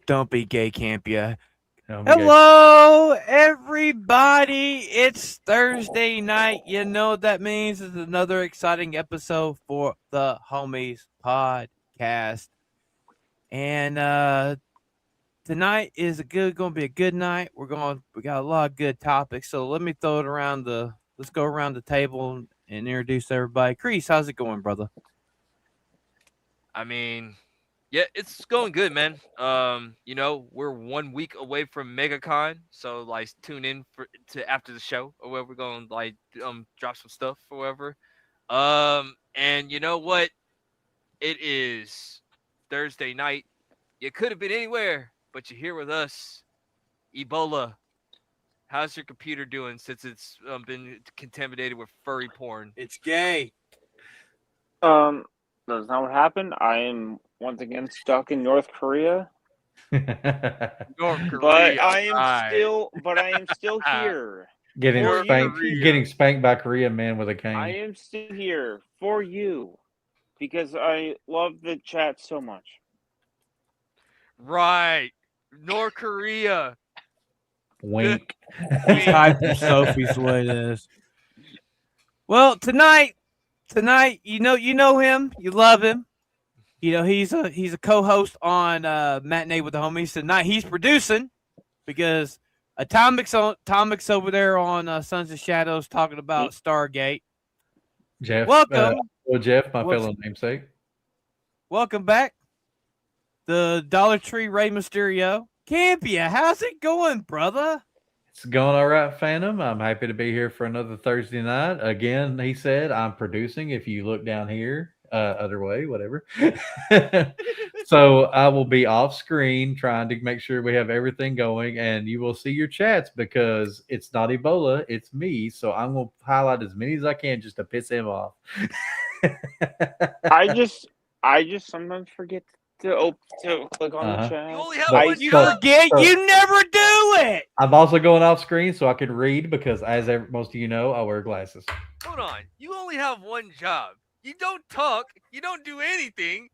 Don't be gay, camp ya. Don't be gay. Hello, everybody. It's Thursday night. You know what that means. It's another exciting episode for the Homies podcast. And tonight is gonna be a good night. We got a lot of good topics. So let me throw it around let's go around the table and introduce everybody. Kreese, how's it going, brother? I mean, yeah, it's going good, man. We're 1 week away from MegaCon, so like tune in to after the show or where we're going like drop some stuff or whatever. And you know what? It is Thursday night. You could have been anywhere, but you're here with us. Ebola, how's your computer doing since it's been contaminated with furry porn? It's gay. Um, that's not what happened. I am once again stuck in North Korea, North but Korea, I am right. still here. getting For spanked, you. getting spanked by Korean man with a cane. I am still here for you because I love the chat so much. Right. North Korea. Wink. He's hyping Sophie's what it is. Well, tonight, you know him, you love him. You know he's a co-host on Matinee with the Homies. Tonight he's producing because Atomic's over there on Sons of Shadows talking about Stargate. Jeff. Welcome, Jeff, my fellow namesake. welcome back. The Dollar Tree Rey Mysterio. Campia, how's it going, brother? It's going all right, Phantom. I'm happy to be here for another Thursday night. Again, he said I'm producing. If you look down here, other way, whatever. So I will be off screen trying to make sure we have everything going, and you will see your chats because it's not Ebola, it's me. So I'm gonna highlight as many as I can just to piss him off. I just sometimes forget to click on the chat. You only have But- one You job. forget, you never do it. I'm also going off screen so I can read because, as most of you know, I wear glasses. Hold on. You only have one job. You don't talk. You don't do anything.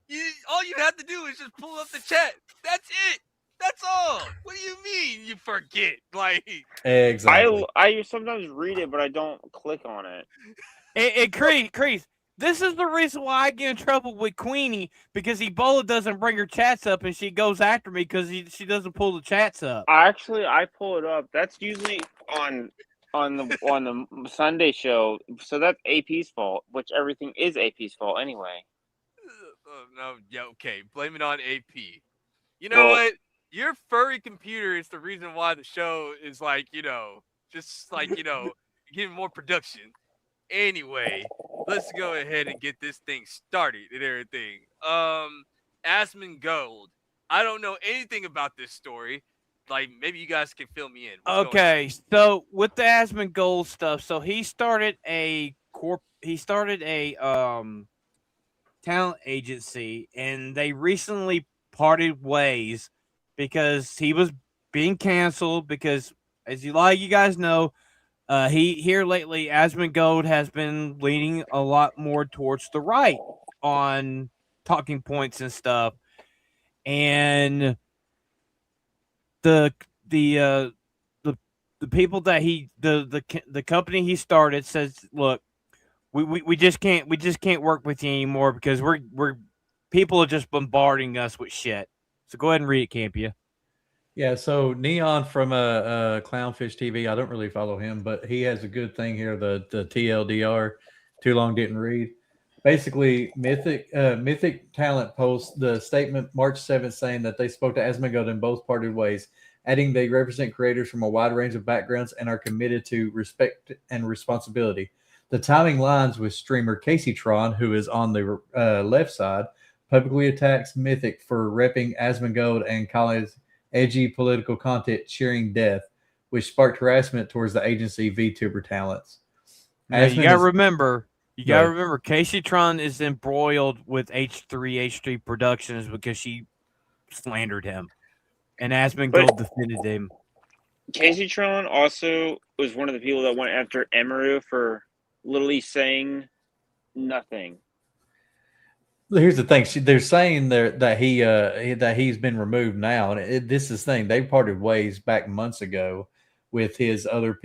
All you have to do is just pull up the chat. That's it. That's all. What do you mean you forget? Like, Exactly. I sometimes read it, but I don't click on it. Crease, this is the reason why I get in trouble with Queenie because Ebola doesn't bring her chats up and she goes after me because she doesn't pull the chats up. I pull it up. That's usually on the Sunday show. So that's AP's fault, which everything is AP's fault anyway. no, yeah, okay. Blame it on AP. You know what? Your furry computer is the reason why the show is like, just like, getting more production. Anyway, let's go ahead and get this thing started and everything. Asmongold. I don't know anything about this story. Like, maybe you guys can fill me in. Okay, so with the Asmongold stuff, so he started a talent agency, and they recently parted ways because he was being canceled because, as you guys know, here lately, Asmongold has been leaning a lot more towards the right on talking points and stuff, and the people that the company he started says, look, we just can't work with you anymore because we're people are just bombarding us with shit. So go ahead and read it, Campia. Yeah, so Neon from Clownfish TV, I don't really follow him, but he has a good thing here, the TLDR, too long didn't read. Basically, Mythic Talent posts the statement March 7th saying that they spoke to Asmongold in both parted ways, adding they represent creators from a wide range of backgrounds and are committed to respect and responsibility. The timing lines with streamer Casey Tron, who is on the left side, publicly attacks Mythic for repping Asmongold and calling edgy political content cheering death, which sparked harassment towards the agency VTuber talents. Now, you gotta remember, Casey Tron is embroiled with H3 Productions because she slandered him, and Asmongold defended him. Casey Tron also was one of the people that went after Emaru for literally saying nothing. Here's the thing. They're saying that he's been removed now, and this is the thing. They parted ways back months ago with his other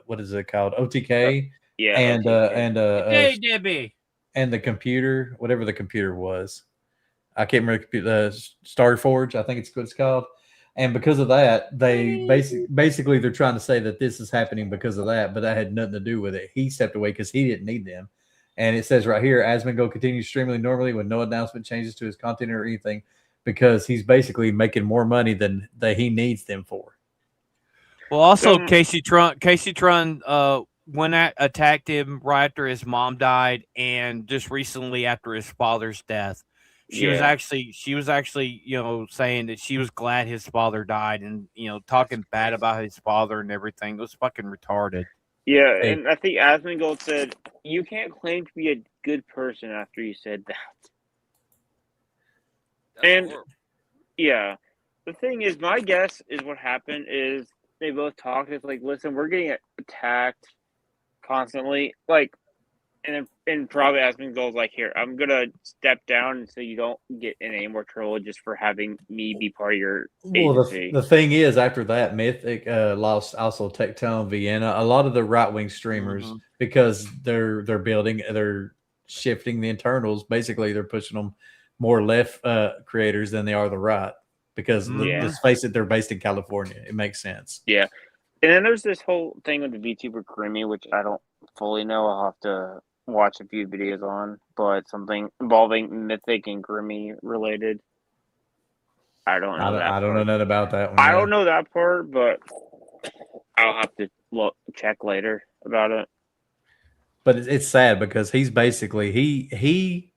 what is it called, OTK, Yeah, and Hey, Debbie. and the computer, whatever the computer was. I can't remember Star Forge, I think it's what it's called. And because of that, they basically they're trying to say that this is happening because of that, but that had nothing to do with it. He stepped away because he didn't need them. And it says right here, Asmongold continues streaming normally with no announcement changes to his content or anything because he's basically making more money than that he needs them for. Well, also Casey Trun went attacked him right after his mom died, and just recently after his father's death. She was actually saying that she was glad his father died, and talking bad about his father and everything. It was fucking retarded. Yeah, Hey. and I think Asmongold said you can't claim to be a good person after you said that. That's horrible. Yeah, the thing is, my guess is what happened is they both talked. It's like, listen, we're getting attacked constantly, like, and probably Asmongold's like, here, I'm gonna step down so you don't get in any more trouble just for having me be part of your agency. Well, the thing is, after that, Mythic lost also Tectone Vienna. A lot of the right wing streamers, because they're shifting the internals. Basically, they're pushing them more left creators than they are the right. Because let's face it, they're based in California. It makes sense. Yeah, and then there's this whole thing with the VTuber Grimmy, which I don't fully know. I'll have to watch a few videos on, but something involving Mythic and Grimmy related. I don't know that. I don't know nothing about that one. I don't know that part, but I'll have to check later about it. But it's sad because he's basically he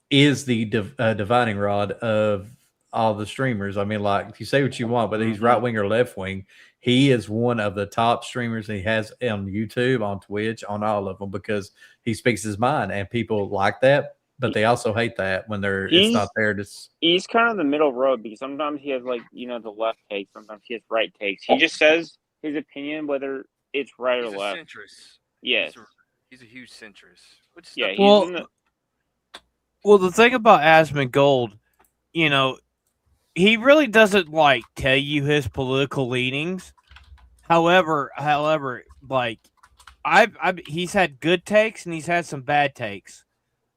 is the dividing rod of all the streamers. I mean, like, you say what you want, but he's right wing or left wing. He is one of the top streamers he has on YouTube, on Twitch, on all of them, because he speaks his mind, and people like that, but they also hate that when it's not there. He's kind of the middle road because sometimes he has the left take, sometimes he has right takes. He just says his opinion whether it's right or left. He's a centrist. Yes, he's a huge centrist. Which is well, the thing about Asmongold, he really doesn't tell you his political leanings. However, like he's had good takes and he's had some bad takes.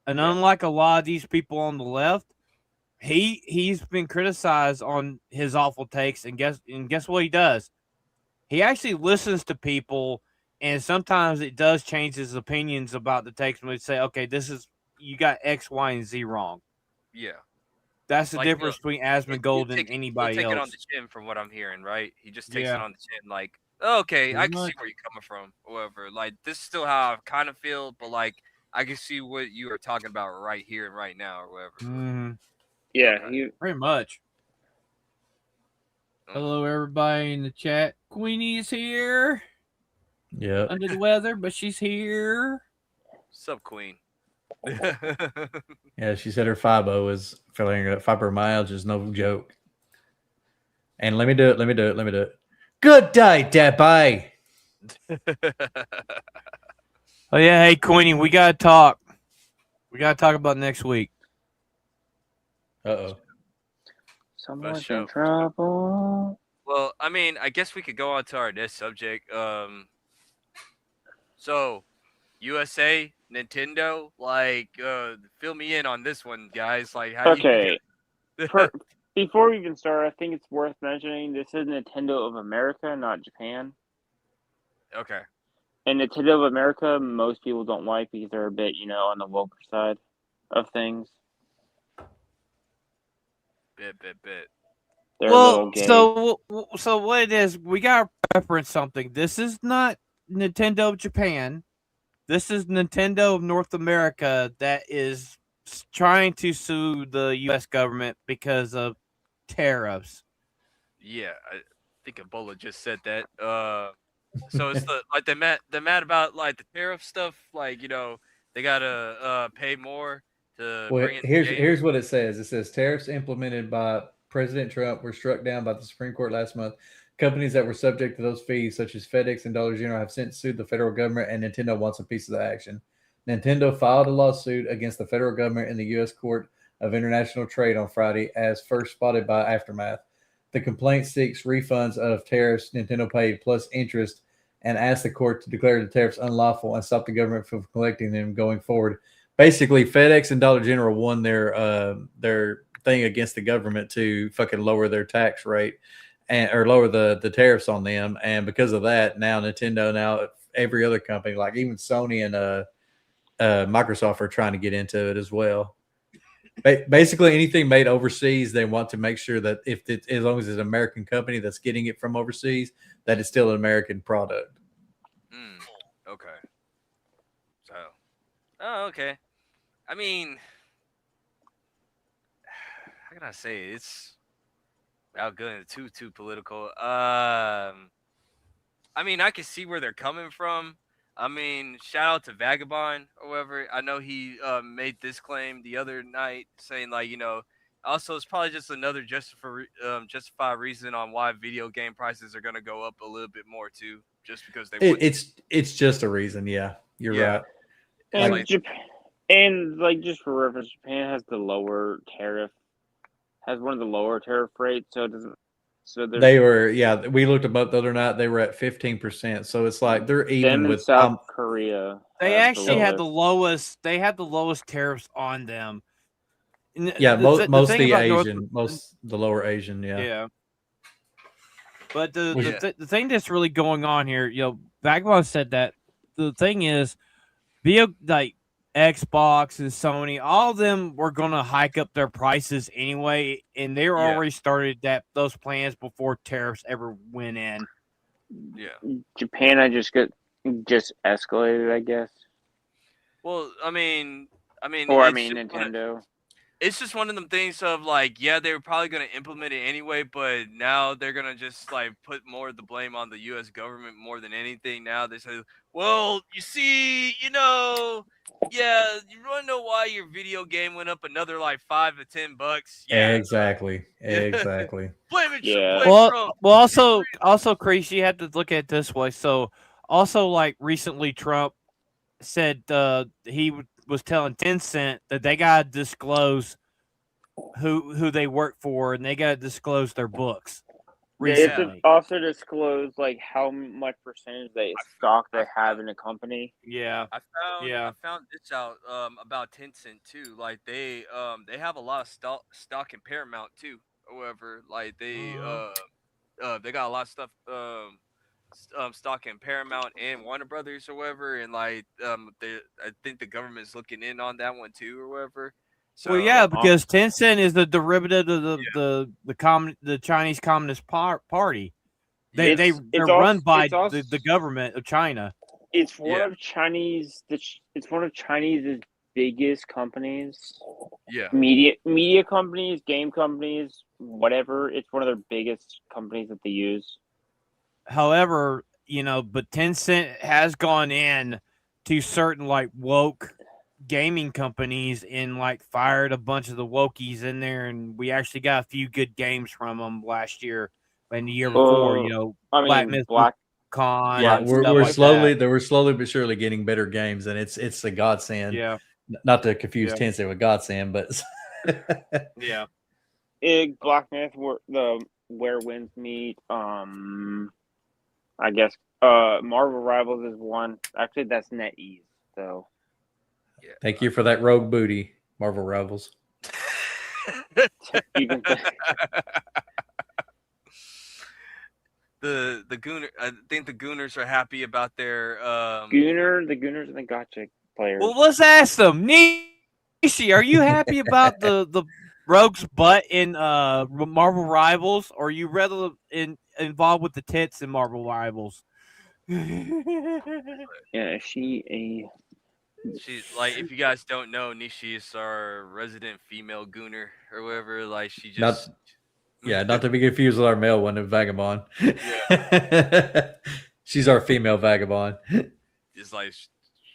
And unlike a lot of these people on the left, he's been criticized on his awful takes, and guess what he does? He actually listens to people, and sometimes it does change his opinions about the takes when they say, okay, you got X, Y, and Z wrong. Yeah. That's the difference between Asmongold and anybody else. He'll take it on the chin from what I'm hearing, right? He just takes it on the chin, like, okay, I can see where you're coming from, whatever. Like, this is still how I kind of feel, but, like, I can see what you are talking about right here and right now, or whatever. Mm-hmm. Yeah, pretty much. Hello, everybody in the chat. Queenie's here. Yeah. Under the weather, but she's here. What's up, Queen? Yeah, she said her fibromyalgia is no joke. And let me do it. Good day, Debbie. Oh yeah, hey Queenie, we gotta talk. We gotta talk about next week. Someone's in trouble. Well, I mean, I guess we could go on to our next subject. So USA, Nintendo, fill me in on this one, guys. Like, how do you before we even start, I think it's worth mentioning this is Nintendo of America, not Japan. Okay. And Nintendo of America, most people don't like because they're a bit, on the woke side of things. Bit. They're a little gay. So what it is, we gotta reference something. This is not Nintendo of Japan. This is Nintendo of North America that is trying to sue the U.S. government because of tariffs. Yeah, I think Ebola just said that. So it's they're mad about the tariff stuff. They gotta pay more to bring in. Here's what it says. It says tariffs implemented by President Trump were struck down by the Supreme Court last month. Companies that were subject to those fees, such as FedEx and Dollar General, have since sued the federal government, and Nintendo wants a piece of the action. Nintendo filed a lawsuit against the federal government in the U.S. Court of International Trade on Friday, as first spotted by Aftermath. The complaint seeks refunds of tariffs Nintendo paid plus interest and asked the court to declare the tariffs unlawful and stop the government from collecting them going forward. Basically, FedEx and Dollar General won their thing against the government to fucking lower their tax rate or lower the tariffs on them. And because of that, now Nintendo, now every other company, like even Sony and Microsoft, are trying to get into it as well. Basically, anything made overseas, they want to make sure that as long as it's an American company that's getting it from overseas, that it's still an American product. Okay. So, oh, okay. I mean, how can I say it? It's without going too political. I mean, I can see where they're coming from. I mean, shout out to Vagabond or whatever. I know he made this claim the other night, saying like, also it's probably just another justified reason on why video game prices are going to go up a little bit more too, just because they want. It's just a reason. Yeah, you're right. And like, Japan, and like just for reference, Japan has one of the lower tariff rates, so it doesn't. So they were, we looked them up the other night. They were at 15%. So it's like they're even with South Korea. They actually had the lowest. They had the lowest tariffs on them. Yeah, most the lower Asian. Yeah. But the thing that's really going on here, Vagabond said that the thing is, like Xbox and Sony, all of them were going to hike up their prices anyway, and they were already started those plans before tariffs ever went in. Yeah, Japan, I just escalated, I guess. Well, I mean, Nintendo. It's just one of them things of like, they were probably going to implement it anyway, but now they're going to just like put more of the blame on the U.S. government more than anything. Now they say, well, you see, you want to know why your video game went up another like $5 to $10? Yeah, exactly. Blame it. Yeah. Blame Trump. Well, also, Kreese, you have to look at it this way. So, also, like recently, Trump said he was telling Tencent that they got to disclose who they work for, and they got to disclose their books. They have to also disclose like how much percentage stock they have in a company. Yeah, I found this out about Tencent too. Like they have a lot of stock in Paramount too. However, like they got a lot of stuff stock in Paramount and Warner Brothers or whatever, and like I think the government's looking in on that one too or whatever. So, because Tencent is the derivative of the Chinese Communist Party. They're run by the government of China. It's one of Chinese. It's one of Chinese's biggest companies. Yeah. Media companies, game companies, whatever. It's one of their biggest companies that they use. However, but Tencent has gone in to certain like woke gaming companies and like fired a bunch of the wokies in there, and we actually got a few good games from them last year and the year before. Black Con. Yeah, we're like slowly but surely getting better games, and it's a godsend. Yeah, not to confuse Tencent with godsend, but yeah. Black Myth, where wins meet. I guess Marvel Rivals is one. Actually, that's NetEase. So, thank you for that rogue booty, Marvel Rivals. You can the Gooner. I think the Gooners are happy about their the Gooners and the Gotcha players. Well, let's ask them. Nishi, are you happy about the Rogue's butt in Marvel Rivals, or are you rather involved with the tits in Marvel Rivals? Yeah, she's like, if you guys don't know, Nishi is our resident female gooner or whatever. Like, she just not to be confused with our male one, Vagabond. Yeah. She's our female Vagabond. It's like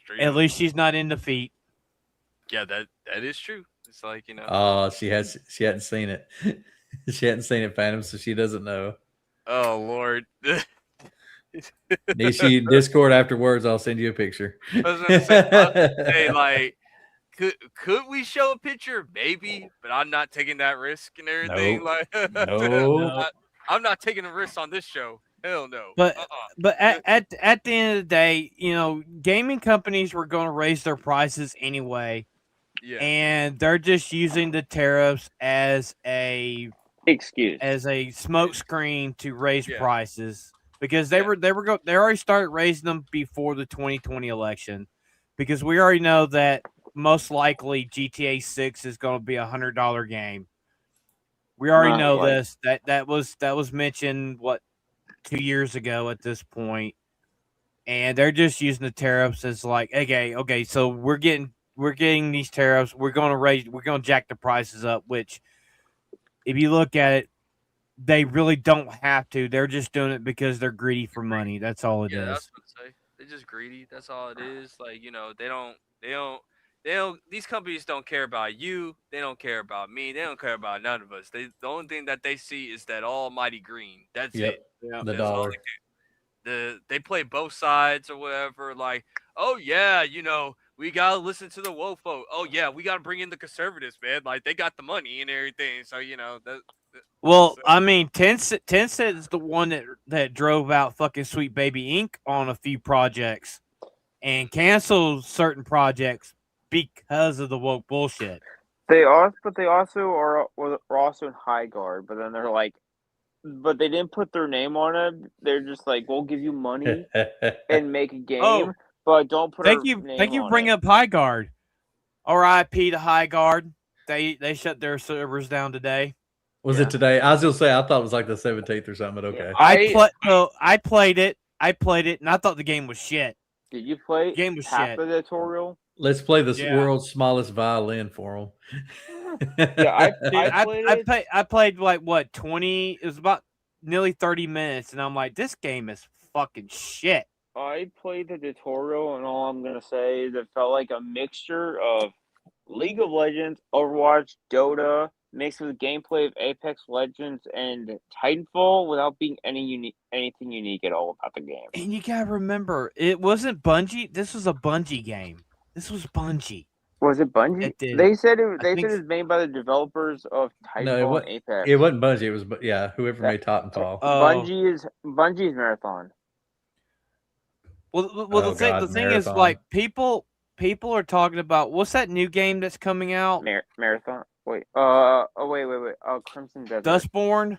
straight. At least she's not in defeat. Yeah, that is true. It's like, Oh, she hadn't seen it. She hadn't seen it, Phantom, so she doesn't know. Oh Lord. Nishi, Discord afterwards, I'll send you a picture. I was gonna say, like, could we show a picture? Maybe, but I'm not taking that risk and everything. Nope. Like, No. I'm not taking a risk on this show. Hell no. But at the end of the day, gaming companies were going to raise their prices anyway, Yeah. and they're just using the tariffs as a Excuse. smoke screen to raise Yeah. prices because they already started raising them before the 2020 election, because we already know that most likely GTA 6 is going to be $100 game. We already Not know like- this. That was mentioned 2 years ago at this point, and they're just using the tariffs as like, okay, so we're getting these tariffs. We're going to jack the prices up, which, if you look at it, they really don't have to. They're just doing it because they're greedy for money. That's all it Yeah, is. that's what I say. They're just greedy. That's all it is. Like, they don't. These companies don't care about you. They don't care about me. They don't care about none of us. The only thing that they see is that almighty green. That's Yep. it. Yeah. The That's all dollar. they play both sides or whatever. Like, oh yeah, we gotta listen to the woke folk. Oh yeah, we gotta bring in the conservatives, man. Like, they got the money and everything. So Well, I mean, Tencent is the one that drove out fucking Sweet Baby Inc. on a few projects and canceled certain projects because of the woke bullshit. They also are also in High Guard, but then they're like, but they didn't put their name on it. They're just like, we'll give you money and make a game, but don't put our name Thank you on for bringing it. up High Guard. R.I.P. to High Guard. They shut their servers down today. Was it today? I was gonna say I thought it was like the 17th or something, but okay. I played it, and I thought the game was shit. Did you play The game was half shit. of the tutorial? Let's play the Yeah. world's smallest violin for him. Yeah, I played like 20. It was about nearly 30 minutes, and I'm like, this game is fucking shit. I played the tutorial, and all I'm gonna say is it felt like a mixture of League of Legends, Overwatch, Dota, mixed with gameplay of Apex Legends and Titanfall, without being anything unique at all about the game. And you gotta remember, it wasn't Bungie. This was a Bungie game. This was Bungie. Was it Bungie? It did. They said it think was made by the developers of Titanfall No, and Apex. it wasn't Bungie. It was whoever That- made Titanfall. Bungie's Marathon. Well, Oh, the thing God, is, Marathon. like, people are talking about, what's that new game that's coming out? Marathon. Wait. Wait. Oh, Crimson Desert. Dustborn.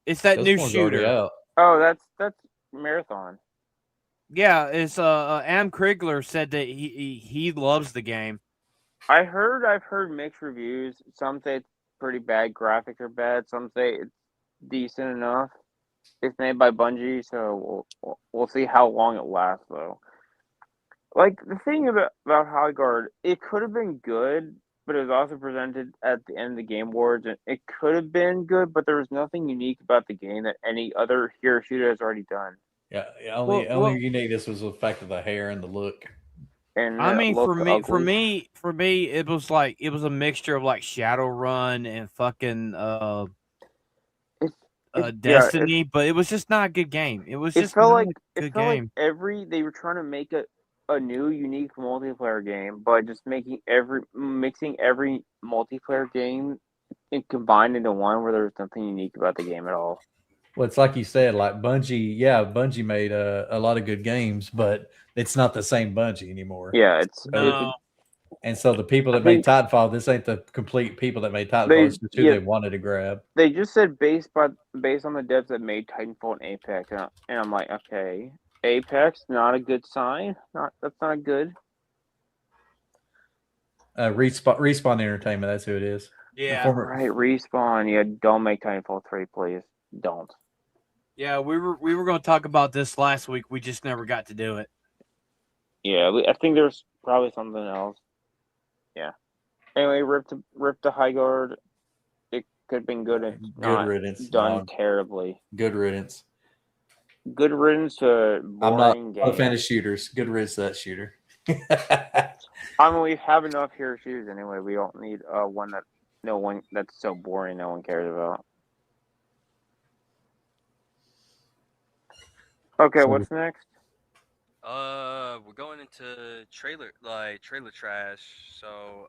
It's that new This one's already shooter. out. Oh, that's Marathon. Yeah, it's Am Krigler said that he loves the game. I've heard mixed reviews. Some say it's pretty bad. Graphics are bad. Some say it's decent enough. It's made by Bungie, so we'll see how long it lasts, though. Like, the thing about High Guard, it could have been good, but it was also presented at the end of the Game Awards, and it could have been good, but there was nothing unique about the game that any other hero shooter has already done. Yeah, only uniqueness was the fact of the hair and the look. And I mean, for ugly. me, it was a mixture of like Shadowrun and fucking Destiny, but it was just not a good game. It was just not a good game. Like they were trying to make a new unique multiplayer game, but just mixing every multiplayer game and combined into one where there was nothing unique about the game at all. Well, it's like you said, like Bungie. Yeah, Bungie made a lot of good games, but it's not the same Bungie anymore. Yeah, And so the people that made Titanfall, this ain't the complete people that made Titanfall. It's the two they wanted to grab. They just said based on the devs that made Titanfall and Apex, and I'm like, okay, Apex, not a good sign. That's not good. Respawn Entertainment, that's who it is. Yeah, right. Respawn. Yeah, don't make Titanfall 3, please. Don't. Yeah, we were going to talk about this last week. We just never got to do it. Yeah, I think there's probably something else. Yeah. Anyway, rip to High Guard. It could have been good if not riddance, done terribly. Good riddance. Good riddance to boring I'm not a fan of shooters. Good riddance to that shooter. I mean, we have enough hero shooters anyway. We don't need one that's so boring no one cares about. Okay, So- what's next? We're going into trailer trash. So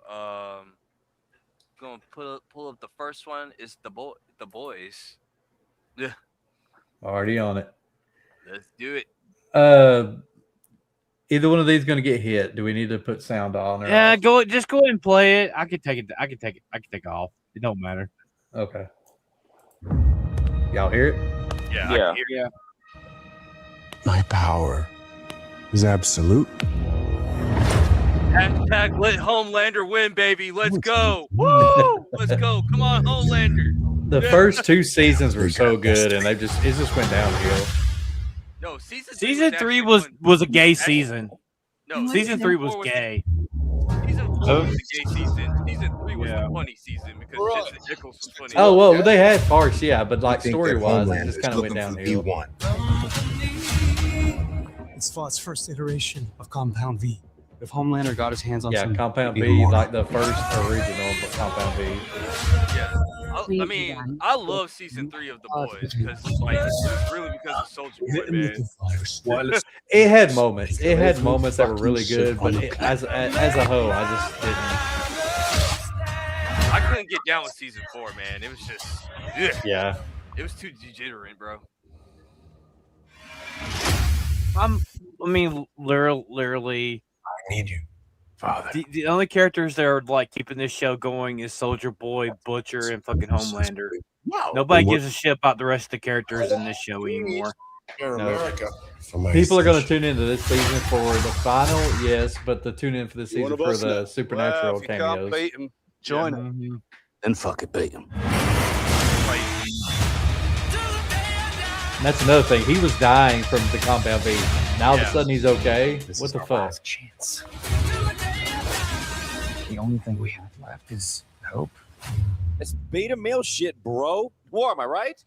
going to pull up the first one is the boys. Yeah, Already on it. let's do it. Either one of these going to get hit. Do we need to put sound on or Yeah, off? just go ahead and play it. I can take it. I can take it off. It don't matter. Okay. Y'all hear it? Yeah, Yeah. I can hear Yeah. My power is absolute. Hashtag let Homelander win, baby. Let's go. Woo! Let's go. Come on, Homelander. The first 2 seasons were so good, and it just went downhill. No, season Season 3 actually was a gay season. No, Season 3 was gay. Season 4 was the gay season. Season 3 was Yeah. the funny season because Jensen Ackles was funny. Oh well, they had parts, yeah, but like I think story that wise, it Homeland just is kind of went looking for downhill. V1. It's Thought's first iteration of Compound V. If Homelander got his hands on Yeah, some Compound even V, more. like the first original Compound V. Yeah. I mean, I love season 3 of The Boys because like it's really because of Soldier Boy, man. It had moments. It had moments that were really good, but as a whole, I just didn't. I couldn't get down with season 4, man. It was just, ugh. Yeah. It was too degenerate, bro. Literally, I need you, Father. the only characters that are like keeping this show going is Soldier Boy, Butcher, and fucking Homelander. Nobody gives a shit about the rest of the characters in this show anymore. America. People are going to tune into this season for the final, yes, but to tune in for this season for the supernatural cameos. Join him. Mm-hmm. Then fuck it, bait him. And that's another thing. He was dying from the Compound V. Now all of a sudden he's okay. What the fuck? Chance. The only thing we have left is hope. It's beta male shit, bro. War, am I right?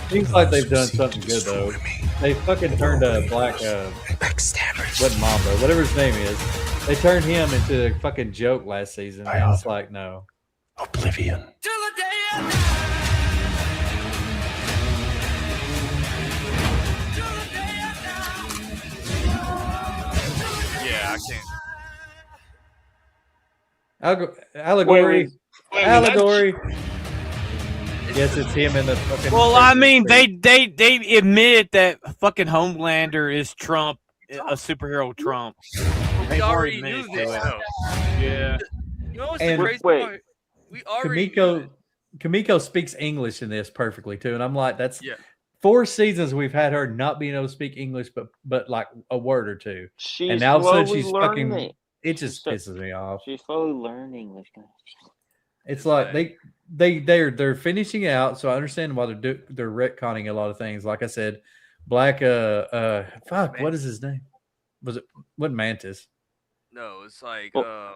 Seems like they've done something good though. They fucking turned a black wasn't Mambo, whatever his name is. They turned him into a fucking joke last season. And it's like no. Oblivion. Yeah, I can't. Allegory. Wait, Allegory. Yes, it's him in the fucking. Well, I mean, they admitted that fucking Homelander is Trump, a superhero Trump. We They've already admitted knew to this, it. though. Yeah. You know what's And- the crazy wait. part? We already knew Kamiko speaks English in this perfectly too, and I'm like, that's Yeah. 4 seasons we've had her not being able to speak English, but like a word or two. She's And now all of a sudden slowly she's learning fucking. it. It just so- pisses me off. She's slowly learning English. It's like they're finishing out, so I understand why they're retconning a lot of things. Like I said, Black fuck, what is his name? What Mantis? No, it's like Well-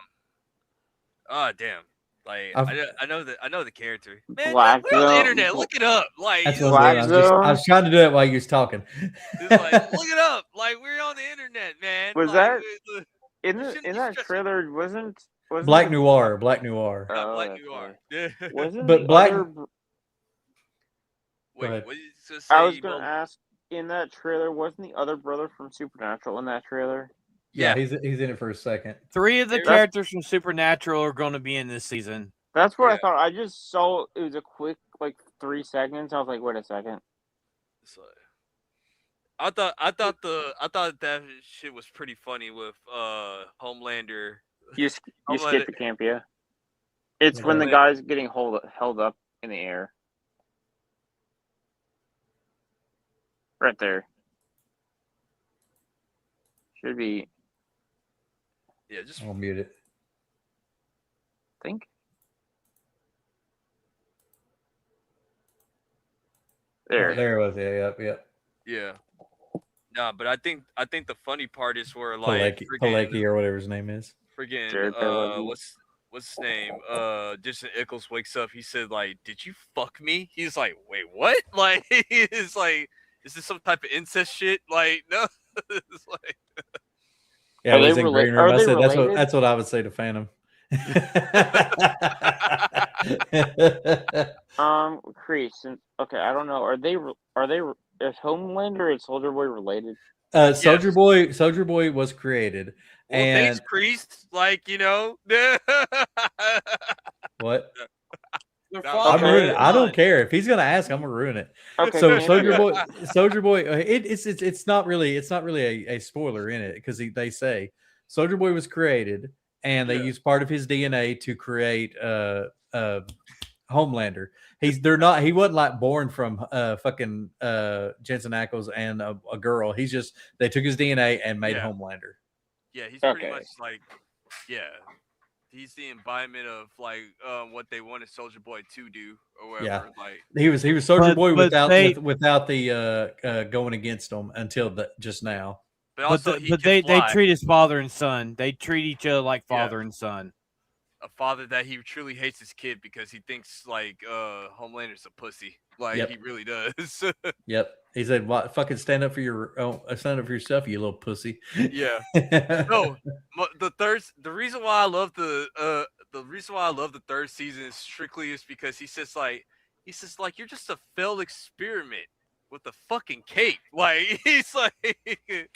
damn. Like I've- I know the character. Man, Black we're on the Zone. internet. Look it up. Like That's it's what like, I'm saying. I was trying to do it while you was talking. it's like, look it up. Like we're on the internet, man. Was like, that- In shouldn't be that stressing. trailer wasn't Black the- Noir. Black Oh, Noir. that's Yeah. Wasn't But the Black- other- Wait, ahead. what did you just say? I was you gonna both- ask, in that trailer, wasn't the other brother from Supernatural in that trailer? Yeah, Yeah. he's in it for a second. 3 of the That's- characters from Supernatural are going to be in this season. That's what I Yeah. thought. I just saw it was a quick, like 3 seconds. I was like, wait a second. It's like- I thought that shit was pretty funny with Homelander. You I'm skipped like- the camp, yeah. It's Yeah. when the Wait. guy's getting held up in the air. Right there. Should be, Yeah, just I'll mute it. I think. There. There it was. Yeah, yep. yeah. Nah, but I think the funny part is where like Pilecki or whatever his name is. Jared friggin' Pilecki. what's his name? Jensen Ackles wakes up. He said like, "Did you fuck me?" He's like, "Wait, what?" Like it's like, is this some type of incest shit? Like no, it's like Yeah, Are it was they in Green are Room. I they said related? that's what I would say to Phantom. Kreese, Okay, I don't know. Are they? Is Homelander and Soldier Boy related? Soldier Boy was created, Well, and thanks, Kreese. Like, you know. what? Their I'm father I'm ruining it. and I don't son. care if he's gonna ask. I'm gonna ruin it. Okay, So Campia. Soldier Boy, it's not really a spoiler in it because they say Soldier Boy was created and they Yeah. used part of his DNA to create Homelander. He wasn't like born from fucking Jensen Ackles and a girl. They took his DNA and made Yeah. Homelander. Yeah, he's pretty Okay. much like, yeah, he's the embodiment of like what they wanted Soldier Boy to do or whatever. Yeah. Like, He was Soldier Boy but without the going against him until just now. but also he but can they fly. treat his father and son. They treat each other like Yeah. father and son. A father that he truly hates his kid because he thinks like Homelander's a pussy. Like Yep. he really does. Yep. He said, "What? Fucking stand up for yourself, you little pussy." Yeah. No, the reason why I love the third season is strictly is because he says like you're just a failed experiment with a fucking cape. Like he's like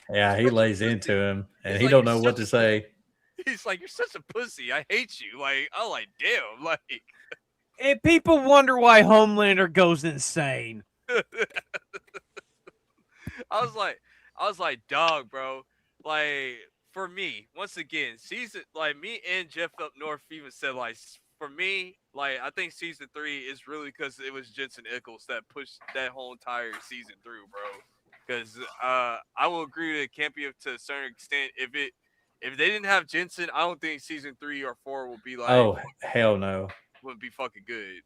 Yeah, he lays into him, and He's he like, don't "You're know what to say. he's like, you're such a pussy. I hate you. Like I'm like, damn. Like And people wonder why Homelander goes insane. I was like, dog, bro. Like for me, once again, season like me and Jeff up north even said like for me, like I think season 3 is really because it was Jensen Ackles that pushed that whole entire season through, bro. Because I will agree with Campia to a certain extent. If they didn't have Jensen, I don't think season 3 or 4 will be like Oh hell no! wouldn't be fucking good.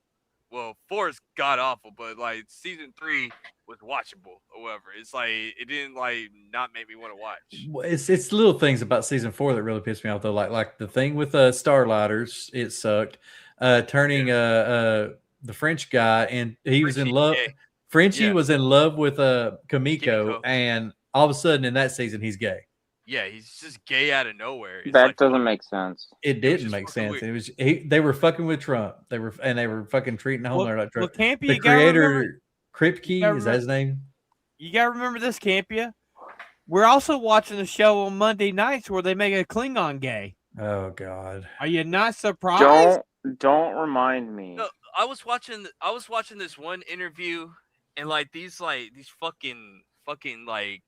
Well, 4 is god awful, but like season 3 was watchable or whatever. It's like it didn't like not make me want to watch. It's little things about season 4 that really pissed me off though. Like the thing with Starlighters, it sucked. Turning the French guy, and he was in Frenchie, love. yeah. Frenchie Yeah. was in love with Kimiko, Kimiko. and all of a sudden in that season he's gay. Yeah, he's just gay out of nowhere. It's That like, doesn't make sense. It was didn't just make fucking sense. weird. They were fucking with Trump. They were fucking treating Homelander like Trump. Campy, The you gotta remember, creator, Kripke, is that his name? you gotta remember this, Campia. We're also watching the show on Monday nights where they make a Klingon gay. Oh God! Are you not surprised? Don't remind me. No, I was watching this one interview and like these fucking like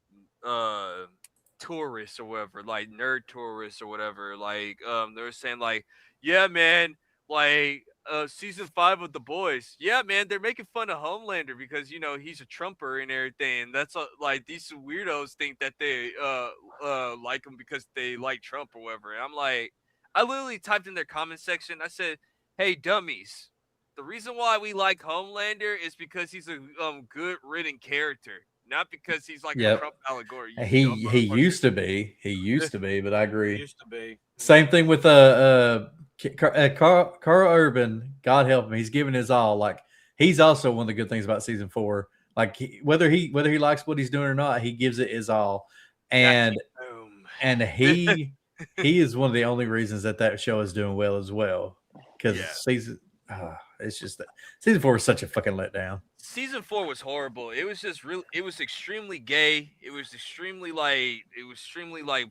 tourists or whatever, like nerd tourists or whatever, like they were saying like, yeah man, like season 5 of The Boys, yeah man, they're making fun of Homelander because you know he's a Trumper and everything. And that's like these weirdos think that they like him because they like Trump or whatever. And I'm like, I literally typed in their comment section, I said, hey dummies, the reason why we like Homelander is because he's a good written character, not because he's like a Trump allegory. He used to be. He used to be, but I agree. Used to be. Same thing with Carl Urban. God help him. He's giving his all. Like he's also one of the good things about season 4. Like whether he likes what he's doing or not, he gives it his all. And he is one of the only reasons that show is doing well as well. Because it's just that season 4 was such a fucking letdown. Season 4 was horrible. It was just real. It was extremely gay. It was extremely like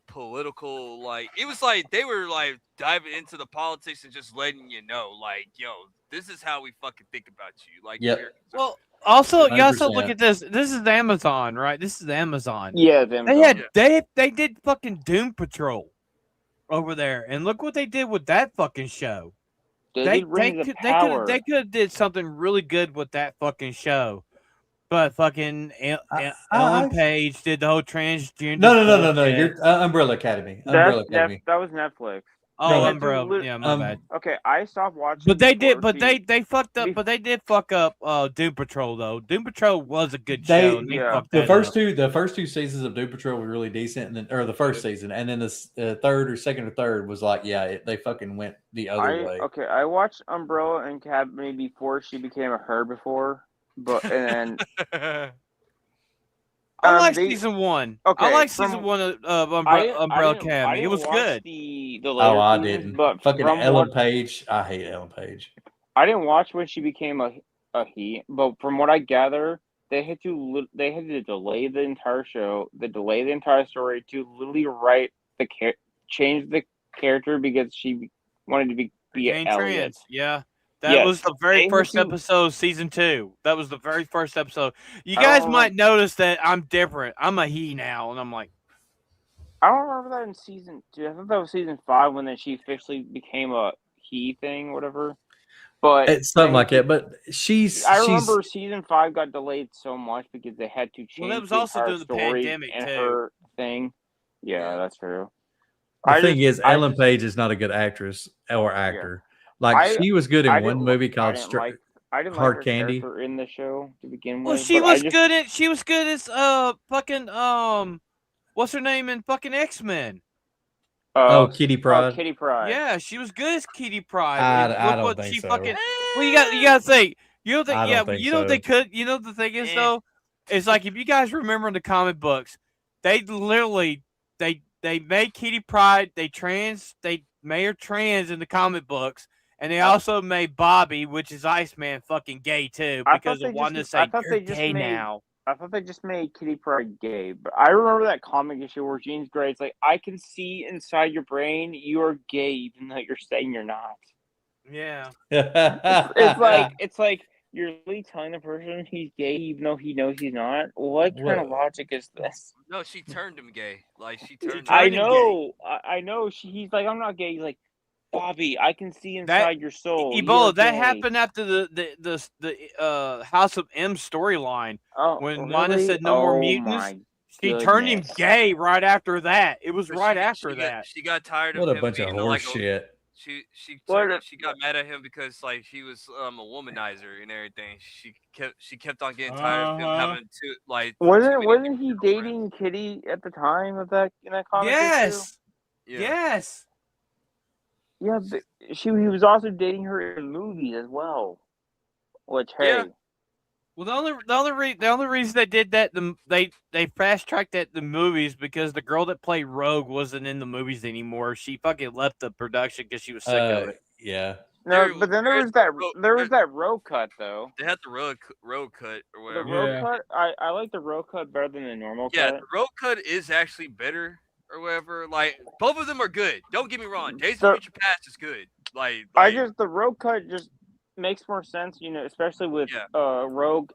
political. Like it was like they were like diving into the politics and just letting you know, like, yo, this is how we fucking think about you. Like, well, also you 100%. look at this. This is Amazon, right? This is Amazon. Yeah, they did fucking Doom Patrol over there, and look what they did with that fucking show. They could have did something really good with that fucking show, but fucking Ellen Page did the whole transgender. No. You're Umbrella Academy. That was Netflix. Oh, Umbrella. Yeah, my bad. Okay, I stopped watching. But they did. But they fucked up. But they did fuck up. Doom Patrol though. Doom Patrol was a good show. The first two seasons of Doom Patrol were really decent, and then the first season, and then the third or second or third was like, they fucking went the other way. Okay, I watched Umbrella Academy before she became a herbivore, and then. I like season 1. Okay, I like season 1 of Umbrella Academy. It was good. I didn't. But fucking Ellen Page. I hate Ellen Page. I didn't watch when she became a a he, but from what I gather, they had to delay the entire show, delay the entire story to literally change the character because she wanted to be Became Elliot. trans. Yeah. That Yes, was the very they had first to- episode of season 2. That was the very first episode. You I don't guys remember- might notice that I'm different. I'm a he now, and I'm like, I don't remember that in season 2. I thought that was season 5 when then she officially became a he thing, or whatever. But It's something like that. But I remember season 5 got delayed so much because they had to change well, that was the also entire during the story pandemic, and too. her thing. Yeah, Yeah. that's true. The thing is, Ellen Page is not a good actress or actor. Like, she was good in one movie called I didn't Hard like her Candy. character in the show to begin well, with. she but was good at, she was good as, fucking, what's her name in fucking X-Men? Kitty Pryde. Kitty Pryde. Yeah, she was good as Kitty Pryde. I Look don't what think she so. fucking. Well, you got to think. You know, I don't think you know so. they could. You know the thing is though, it's like if you guys remember in the comic books, they literally they made Kitty Pryde. They made her trans in the comic books, and they also made Bobby, which is Iceman, fucking gay too, because of wanting to say you're gay now. I thought they just made Kitty Pryde gay, but I remember that comic issue where Jean's Grey. It's like, I can see inside your brain you're gay, even though you're saying you're not. Yeah, it's like you're really telling the person he's gay, even though he knows he's not. What kind of logic is this? No, she turned him gay. Like she turned. I him know. I know. He's like, I'm not gay. He's like, Bobby, I can see inside your soul. Ebola, that happened after the House of M storyline. When Wanda said no more mutants, she turned him gay right after that. It was after that. She got tired of What a him bunch of being, horse shit. She got mad at him because like he was a womanizer and everything. She kept on getting tired of him having to like. Wasn't he dating Kitty at the time of that in that comic? Yes. Yeah. Yes. Yeah, but he was also dating her in movies as well. Which Well, the only reason they did that, they fast tracked that the movies because the girl that played Rogue wasn't in the movies anymore. She fucking left the production because she was sick of it. Yeah. No, but then there was that Rogue cut though. They had the road cut or whatever. The Rogue cut, I like the Rogue cut better than the normal cut. Yeah, the road cut is actually better or whatever. Like both of them are good. Don't get me wrong. Days of Future Past is good. Like the Rogue cut just makes more sense, especially with Rogue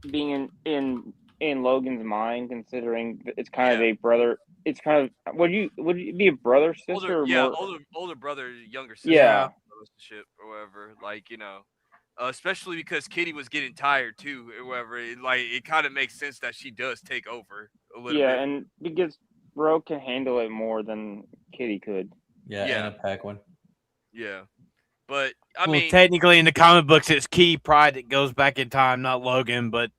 being in Logan's mind, considering it's kind of a brother. It's kind of would you be a brother sister? Older brother, younger sister. Yeah, relationship or whatever. Like especially because Kitty was getting tired too, or whatever. It kind of makes sense that she does take over a little bit. Yeah, and because Rogue can handle it more than Kitty could. Yeah, and a Paquin. Yeah. But I well, mean, technically in the comic books, it's Kitty Pryde that goes back in time, not Logan. But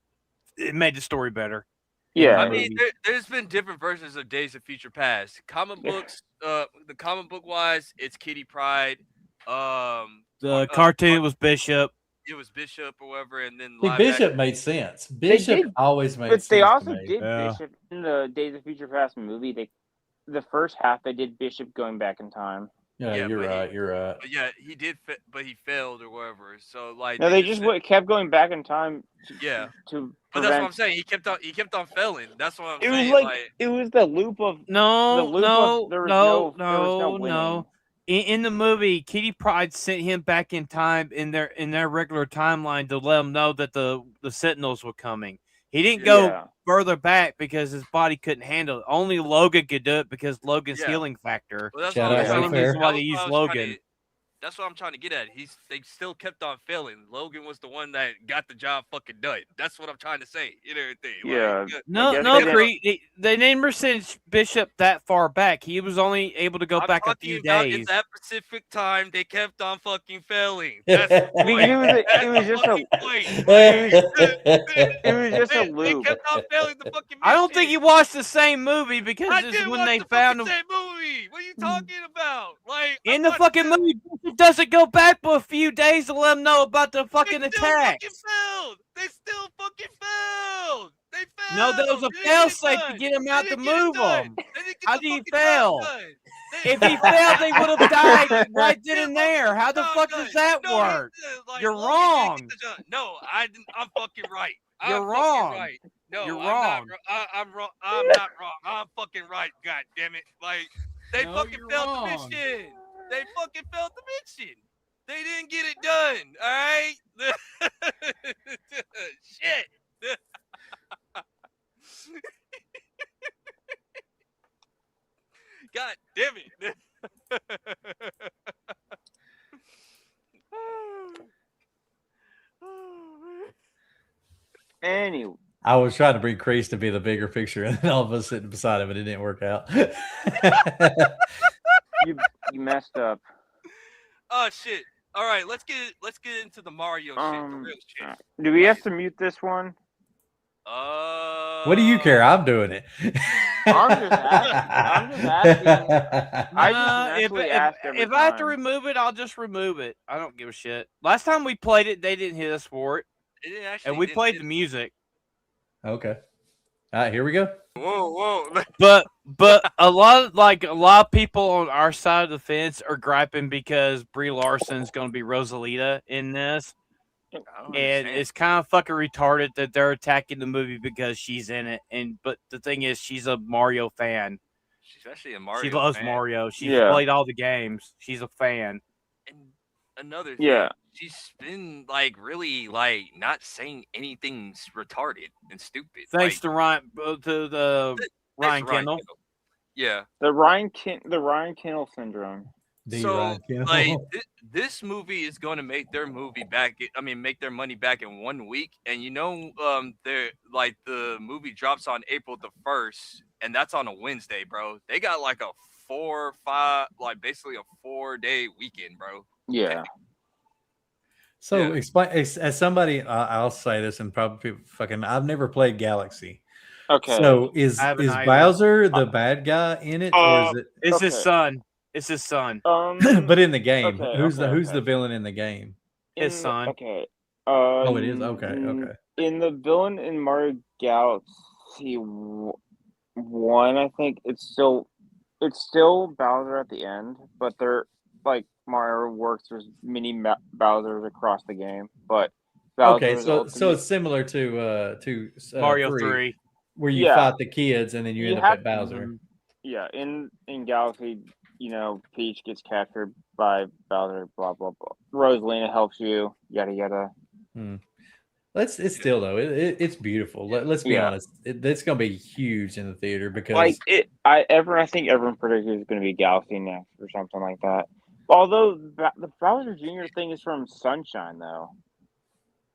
it made the story better. Yeah, I mean, there's been different versions of Days of Future Past. Comic books, the comic book wise, it's Kitty Pryde. The cartoon was Bishop. It was Bishop or whatever, and then Bishop made sense. Bishop always made sense. But they also to me. did Bishop in the Days of Future Past movie. The first half they did Bishop going back in time. Yeah, you're right. But yeah, he did, but he failed or whatever. So like, no, they just kept going back in time. But that's what I'm saying. He kept on failing. That's what I'm saying. It was like it was the loop of no. winning. In the movie, Kitty Pryde sent him back in time in their regular timeline to let him know that the Sentinels were coming. He didn't go further back because his body couldn't handle it. Only Logan could do it because Logan's healing factor. Well, that's why they used Logan. That's what I'm trying to get at. They still kept on failing. Logan was the one that got the job fucking done. That's what I'm trying to say. Everything. Yeah. They never sent Bishop that far back. He was only able to go back a few days. In that specific time, they kept on fucking failing. It was just a loop. They kept on failing the fucking. I don't think you watched the same movie because this is when they found him. Same movie. What are you talking about? Like in the fucking movie, it doesn't go back for a few days to let them know about the fucking attack. They still fucking failed. They failed. No, there was a fail safe to get him out to move them. How do you fail? If he failed, they would have died right then and there. How the No, fuck no, does that no, work? like, You're Logan didn't wrong. get the jump. No, I'm fucking right. You're I'm wrong. fucking right. No, You're I'm not. wrong. I'm wrong. I'm not wrong. I'm fucking right. God damn it! Like they No, fucking you're failed wrong. the mission. They fucking failed the mission. They didn't get it done. All right. Shit. God damn it. Anyway, I was trying to bring Kreese to be the bigger picture, and then all of us sitting beside him, and it didn't work out. you messed up. Oh shit. All right, let's get into the Mario shit, the real shit. Do we have to mute this one? What do you care? I'm doing it. I'm just asking. I just naturally ask every if I have to time. remove it, I'll just remove it. I don't give a shit. Last time we played it, they didn't hit us for it, It actually and we didn't played hit- the music. Okay. All right, here we go. Whoa. But a lot of people on our side of the fence are griping because Brie Larson's going to be Rosalita in this. I don't And understand. it's kind of fucking retarded that they're attacking the movie because she's in it. But the thing is, she's a Mario fan. She's actually a Mario. She loves fan. Mario. She's Yeah. played all the games. She's a fan. And another thing, Yeah. she's been like really like not saying anything retarded and stupid. Thanks like, to Ryan thanks to Kendall. Yeah. The Ryan Kendall syndrome. So like this movie is going to make their movie back. Make their money back in 1 week. And they're like the movie drops on April the 1st, and that's on a Wednesday, bro. They got like a 4-day weekend, bro. Yeah. So Yeah. explain as somebody. I'll say this, and probably people fucking. I've never played Galaxy. Okay. So is I haven't either. Bowser the bad guy in it, or is it? It's his Okay. son. It's his son. But in the game, okay, who's okay. the villain in the game? His son. Okay. Oh, it is. Okay. In the villain in Mario Galaxy 1, I think it's still Bowser at the end, but they're like Mario works with mini Bowsers across the game. But Bowser Okay, is so ultimate- it's similar to Mario 3. where you Yeah. fight the kids and then you You end up have- at Bowser. yeah, in Galaxy, Peach gets captured by Bowser, blah blah blah. Rosalina helps you, yada yada. It's still though it's beautiful. Let's be Yeah. honest. It's gonna be huge in the theater because I think everyone predicted it's going to be Galaxy next or something like that. Although the Bowser Jr. thing is from Sunshine, though.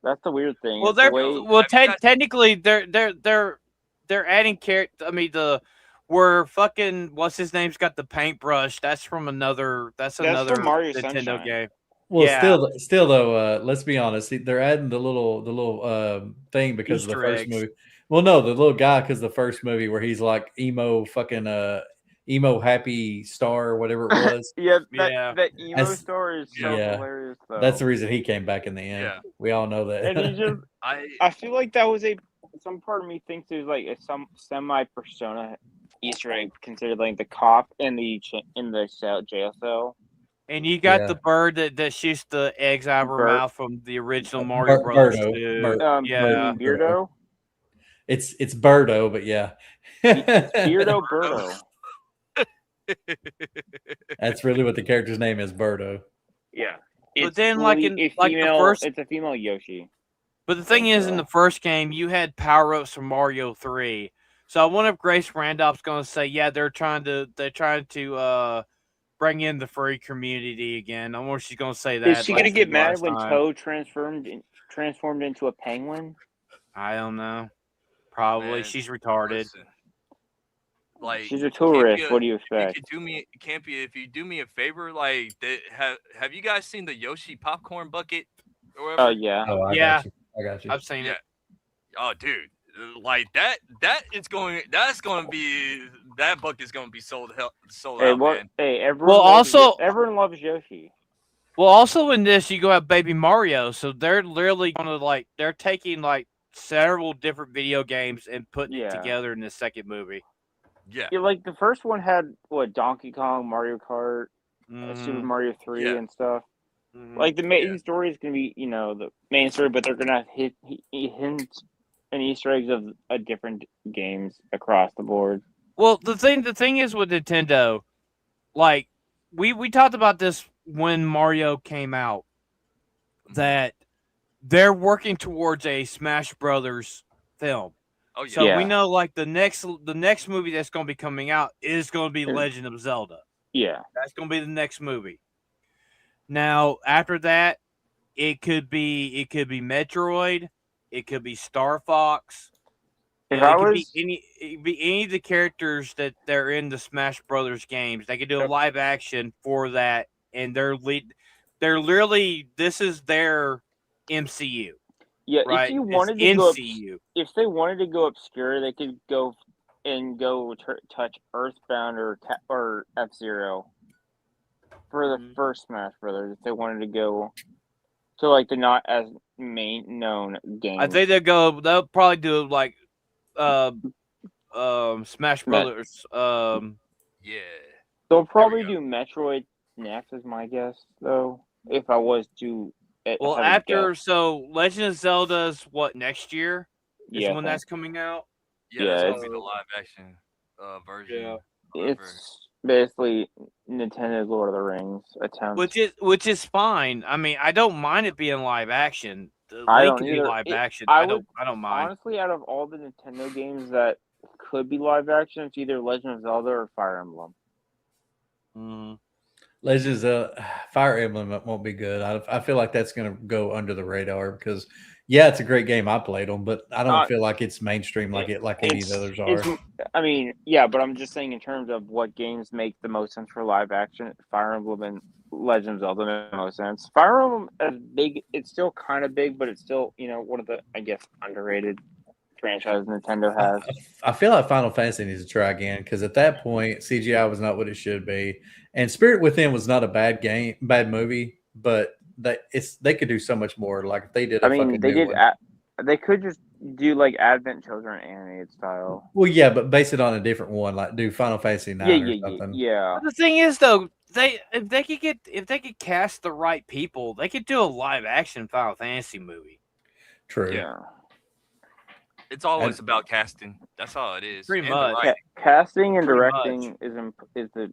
That's the weird thing. Well, It's the way- technically they're adding character. Where fucking what's his name's got the paintbrush. That's from another. That's from another Mario Nintendo Sunshine. game. well yeah. still though let's be honest. They're adding the little thing because of Easter the first eggs. movie. Well, no, the little guy because the first movie where he's like emo happy star or whatever it was. Yeah, Yeah. that emo As- story is so yeah. hilarious, though. That's the reason he came back in the end. Yeah. We all know that. And he just, I feel like that was some part of me thinks there's like some semi persona Easter egg considered like the cop in the jail cell. And you got Yeah. the bird that shoots the eggs out of her Bird. mouth from the original Mario Brothers. Birdo. too. Yeah. Beardo. It's Birdo, but yeah. Beardo Birdo. That's really what the character's name is, Birdo. Yeah. But then, like in a like the female, first, it's a female Yoshi. but the thing is, in the first game, you had power ups from Mario 3. So I wonder if Grace Randolph's going to say, yeah, they're trying to bring in the furry community again. I wonder if she's going to say that. Is she like gonna get the mad last when time. Toad transformed into a penguin? I don't know. Probably Man, she's retarded. Listen, like She's a tourist. Campia, What do you expect? Campia, if you do me a favor, like have you guys seen the Yoshi popcorn bucket or whatever? Oh yeah. Oh, I Yeah. got you. I've seen Yeah. it. Oh, dude, like that bucket's gonna be sold out, man. Hey, everyone. Well, also- everyone loves Yoshi. Well, also in this, you go have Baby Mario, so they're literally going to they're taking several different video games and putting it Yeah. together in the second movie. Yeah. Yeah, like the first one had what Donkey Kong, Mario Kart, Super Mhm, Mario 3, Yeah. and stuff. mhm. Like the main Yeah. story is gonna be, the main story, but they're gonna hit hints and Easter eggs of different games across the board. Well, the thing is with Nintendo, like we talked about this when Mario came out, that they're working towards a Smash Brothers film. Oh yeah. So we Yeah. know like the next movie that's going to be coming out is going to be Legend of Zelda. Yeah, That's going to be the next movie. Now after that, it could be Metroid, it could be Star Fox. if It I could be was, any of the characters that they're in the Smash Brothers games. They could do a Yep. live action for that, and they're literally this is their MCU, yeah, right? if you It's wanted to go, NCU. if they wanted to go obscure, they could go touch Earthbound or F-Zero for the Mhm. first Smash Brothers. If they wanted to go to like the not as main known game. I think they'll probably do like uh Smash Met- Brothers. Yeah. They'll probably go. do Metroid next, is my guess. Though, if I was to Well, have a after guess. Legend of Zelda's what next year is Yeah, I when think. that's coming out. Yeah, Yeah, that's gonna it's- be the live action version. Yeah. However. It's basically Nintendo's Lord of the Rings attempt. Which is fine. I mean, I don't mind it being live action. I They don't can be either. live action. I I don't mind. honestly, out of all the Nintendo games that could be live action, it's either Legend of Zelda or Fire Emblem. Mhm. Legends Fire Emblem won't be good. I feel like that's going to go under the radar because it's a great game. I played them, but I don't feel like it's mainstream like any of the others are. I mean, yeah, but I'm just saying in terms of what games make the most sense for live action, Fire Emblem and Legend of Zelda make the most sense. Fire Emblem is big. It's still kind of big, but it's still one of the underrated franchises Nintendo has. I feel like Final Fantasy needs to try again because at that point CGI was not what it should be, and Spirit Within was not a bad movie, but they could do so much more. Like if they did, They could just do like Advent Children animated style. Well, yeah, but base it on a different one, like do Final Fantasy 9 or something. Yeah. But the thing is, though, if they could cast the right people, they could do a live action Final Fantasy movie. True. Yeah. It's always about casting. That's all it is. Pretty And the much. writing. Casting and Pretty directing is the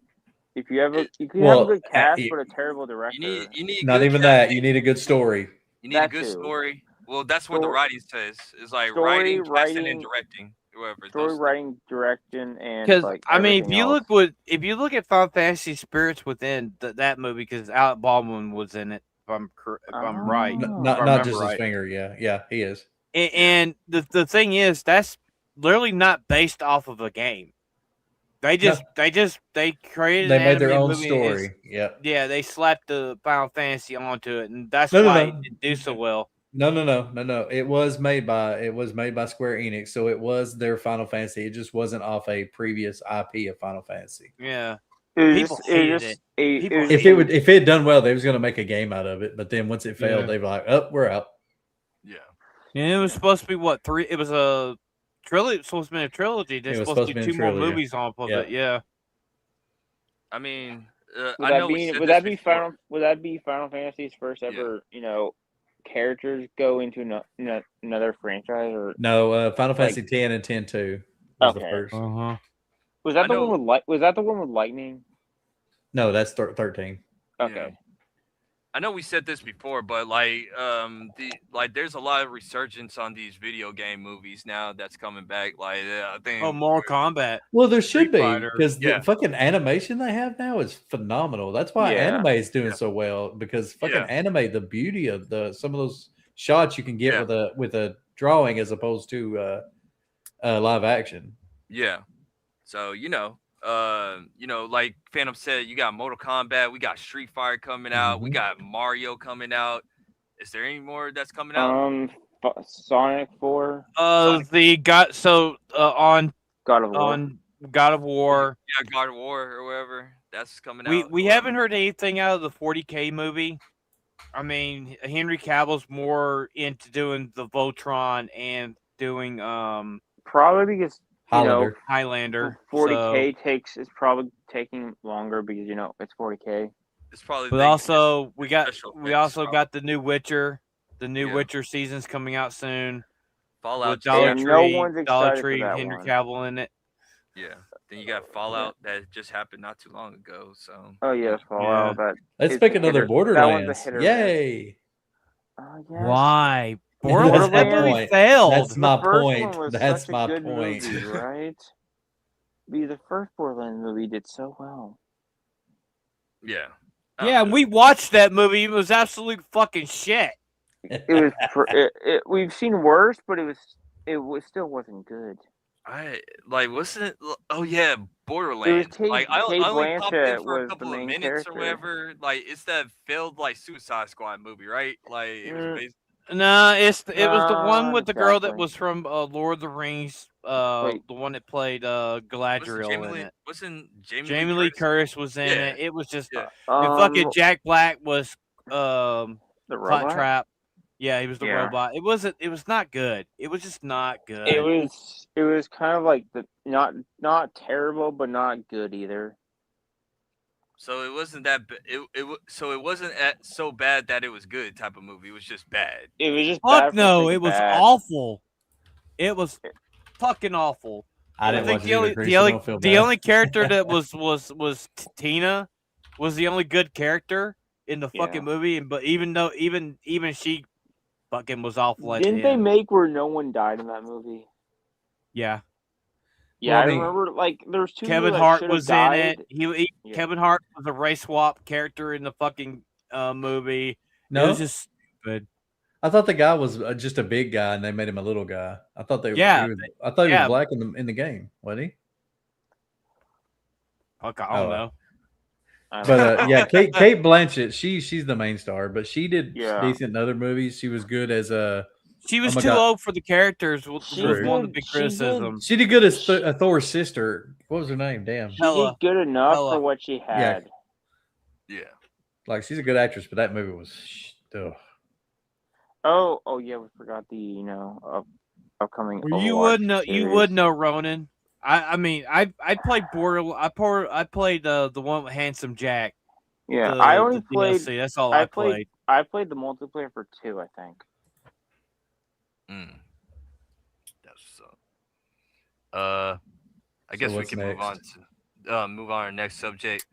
if you have a good cast but a terrible director. You need not good even casting. that. You need a good story. You need a good story. Well, that's what the writing says. It's like writing, casting, and directing. Whoever. Story, writing, direction, and Because like I mean, everything if you look at Final Fantasy Spirits Within that movie, because Alec Baldwin was in it. If I'm right, Not just his finger. Yeah, he is. And the thing is, that's literally not based off of a game. They created. They made their anime own movie story. Yep. Yeah, they slapped the Final Fantasy onto it, and that's why it didn't do so well. No. It was made by Square Enix, so it was their Final Fantasy. It just wasn't off a previous IP of Final Fantasy. Yeah. People hated it. If it had done well, they was going to make a game out of it. But then once it failed, they were like, "Oh, we're out." Yeah. And it was supposed to be what 3? It was a trilogy. It's supposed to be a trilogy. They're supposed to do 2 more movies on top of it. Yeah. I mean, would that be Final Fantasy's first ever? Characters go into another franchise or no? Final Fantasy 10 and 10-2 was the first. Was that the one with Lightning? No, that's 13. Okay. Yeah. I know we said this before, but there's a lot of resurgence on these video game movies now that's coming back. Like I think Mortal Kombat. Well, there should be Fighter. because the fucking animation they have now is phenomenal. That's why anime is doing so well because fucking anime, the beauty of some of those shots you can get with a drawing as opposed to live action. Yeah. So like Phantom said, you got Mortal Kombat, we got Street Fighter coming out, we got Mario coming out. Is there any more that's coming out? Sonic 4. On God of War. On God of War. Yeah, God of War or whatever. That's coming out. We haven't heard anything out of the 40K movie. I mean, Henry Cavill's more into doing the Voltron and doing probably because Hollander. Highlander. 40K So, is probably taking longer because it's 40K. It's probably. but they also we got special we effects, also probably. got the new Witcher. The new Yeah. Witcher season's coming out soon Fallout. with just Dollar happened. no Tree, one's Dollar excited for Tree, that Henry one. Cavill in it. Yeah. Then you got Fallout that just happened not too long ago. So. Oh yeah, Fallout. That Let's is pick a another hit or- Borderlands. That one's a hit or miss. Yay! Yes. Why? That's Borderlands? my That movie point. failed. That's The my first point. one was That's such a my good point. movie, right? The first Borderlands movie did so well. Yeah. Yeah, we watched that movie. It was absolute fucking shit. It was. We've seen worse, but it still wasn't good. I like wasn't it? Oh yeah, It was Borderlands. Like I Kate only popped in Blanchett for a was the couple of main minutes character. or whatever. Like it's that failed like Suicide Squad movie, right? Like it was based. No, it was the one Not with the girl that exactly. was from Lord of the Rings. Wait. The one that played Wasn't Galadriel in it. Jamie Lee Curtis was in Yeah. it. It was just Yeah. and fucking Jack Black was the robot. Claptrap. Yeah, he was the Yeah. robot. It was not good. It was just not good. It was kind of like not terrible, but not good either. So it wasn't that. So it wasn't so bad that it was good type of movie. It was just bad. It was just Fuck bad for no, the sake it of was bad. awful. It was fucking awful. I didn't think watch it either, Chris, so don't feel the bad. only character that was Tina was the only good character in the fucking movie, but even she fucking was awful at Didn't the they end. make where no one died in that movie? Yeah. Yeah, Well, I I mean, remember like there's two Kevin people that Hart should have was in died. it. Kevin Hart was a race swap character in the fucking movie. It No, was just stupid. I thought the guy was just a big guy, and they made him a little guy. I thought he Yeah, was black in the game, wasn't he? Fuck, I don't know. But yeah, Kate Blanchett, she's the main star, but she did Yeah. decent in other movies. She was good as a. She was Oh my too God. old for the characters. Was True. one of the big criticisms. She did good as Thor's sister. What was her name? Damn. She did good enough for what she Yeah. had. Yeah. Like she's a good actress, but that movie was. Ugh. Oh yeah, we forgot the upcoming. Well, you Overwatch would know. You series. would know Ronan. I mean, I played I played the one with Handsome Jack. Yeah, I only the played. DLC. That's all I played. I played the multiplayer for 2, I think. That's what's up. I guess we what's can next? move on to our next subject.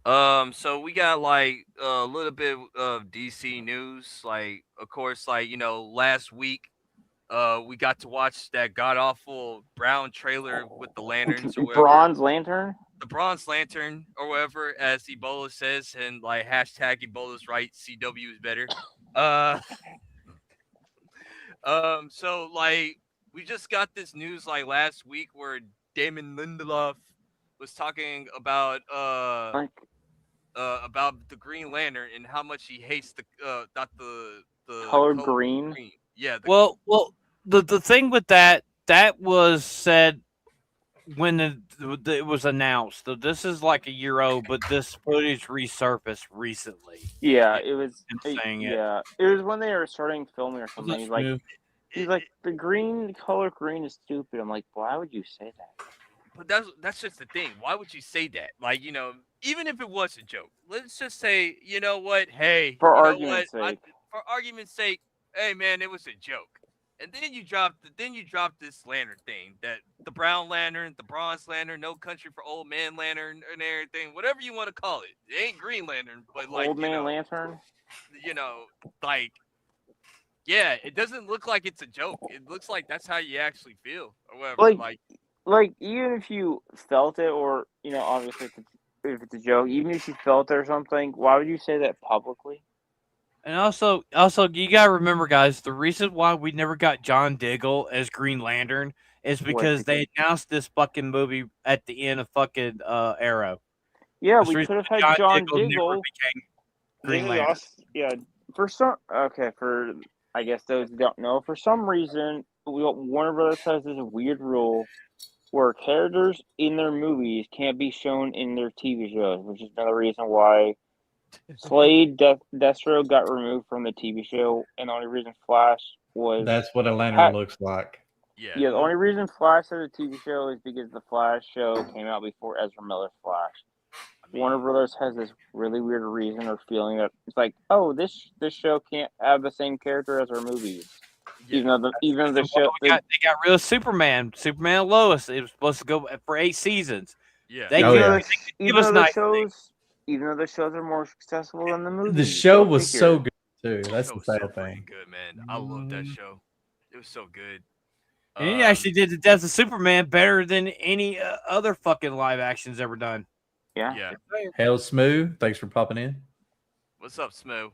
So we got like a little bit of DC news. Like, of course, like last week, we got to watch that god awful brown trailer with the lanterns or whatever. Bronze Lantern. The Bronze Lantern or whatever, as Ebola says, and like hashtag Ebola's right. CW is better. So like we just got this news like last week where Damon Lindelof was talking about the Green Lantern and how much he hates the color green. Yeah. Well, the thing with that was said when it was announced. So this is like a year old, but this footage resurfaced recently. Yeah, it was. it was when they were starting filming or something. He's like the color green is stupid. I'm like, why would you say that? But that's just the thing. Why would you say that? Like, even if it was a joke, let's just say, you know what? Hey, for argument's sake, hey man, it was a joke. And then you drop this lantern thing, that the brown lantern, the bronze lantern, no country for old man lantern, and everything, whatever you want to call it. It ain't Green Lantern, but like old man lantern. Like, yeah, it doesn't look like it's a joke. It looks like that's how you actually feel, or whatever. Like even if you felt it, or obviously if it's a joke, even if you felt it or something, why would you say that publicly? And also, you gotta remember, guys, the reason why we never got John Diggle as Green Lantern is because they announced this fucking movie at the end of fucking Arrow. Yeah, we could have had John Diggle. Green Lantern. For I guess those who don't know, for some reason, Warner Brothers has this weird rule where characters in their movies can't be shown in their TV shows, which is another reason why Slade, Destro got removed from the TV show, and the only reason Flash was... That's what a lantern looks like. Yeah. Yeah, the only reason Flash has a TV show is because the Flash show came out before Ezra Miller's Flash. I mean, Warner Brothers has this really weird reason or feeling that it's like, oh, this show can't have the same character as our movies, yeah. even though the Well, show they got rid of Superman and Lois. It was supposed to go for 8 seasons. Yeah. They Oh, give, yeah. they give us nice things. even though the shows are more successful than the movies. The show go was figure. so good too. That That's show the was so sad freaking thing. good, man. I love that Mhm. show. It was so good. And he actually did the Death of Superman better than any other fucking live actions ever done. Yeah. Yeah. Hell Smooth, thanks for popping in. What's up, Smo?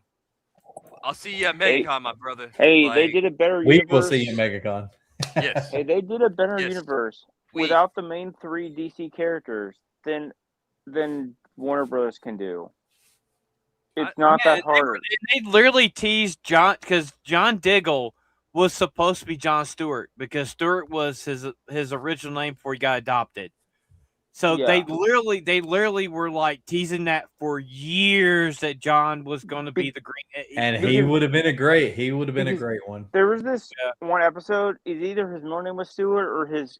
I'll see you at MegaCon, my brother. Hey, they did a better We universe. will see you at MegaCon. Yes. Hey, they did a better Yes. universe We- without the main 3 DC characters than Warner Brothers can do. It's not that hard. They literally teased John because John Diggle was supposed to be John Stewart because Stewart was his original name before he got adopted. So Yeah. they literally were like teasing that for years that John was going to be the green. And he would have been a great one. There was this one episode. Is either his middle name was Stewart or his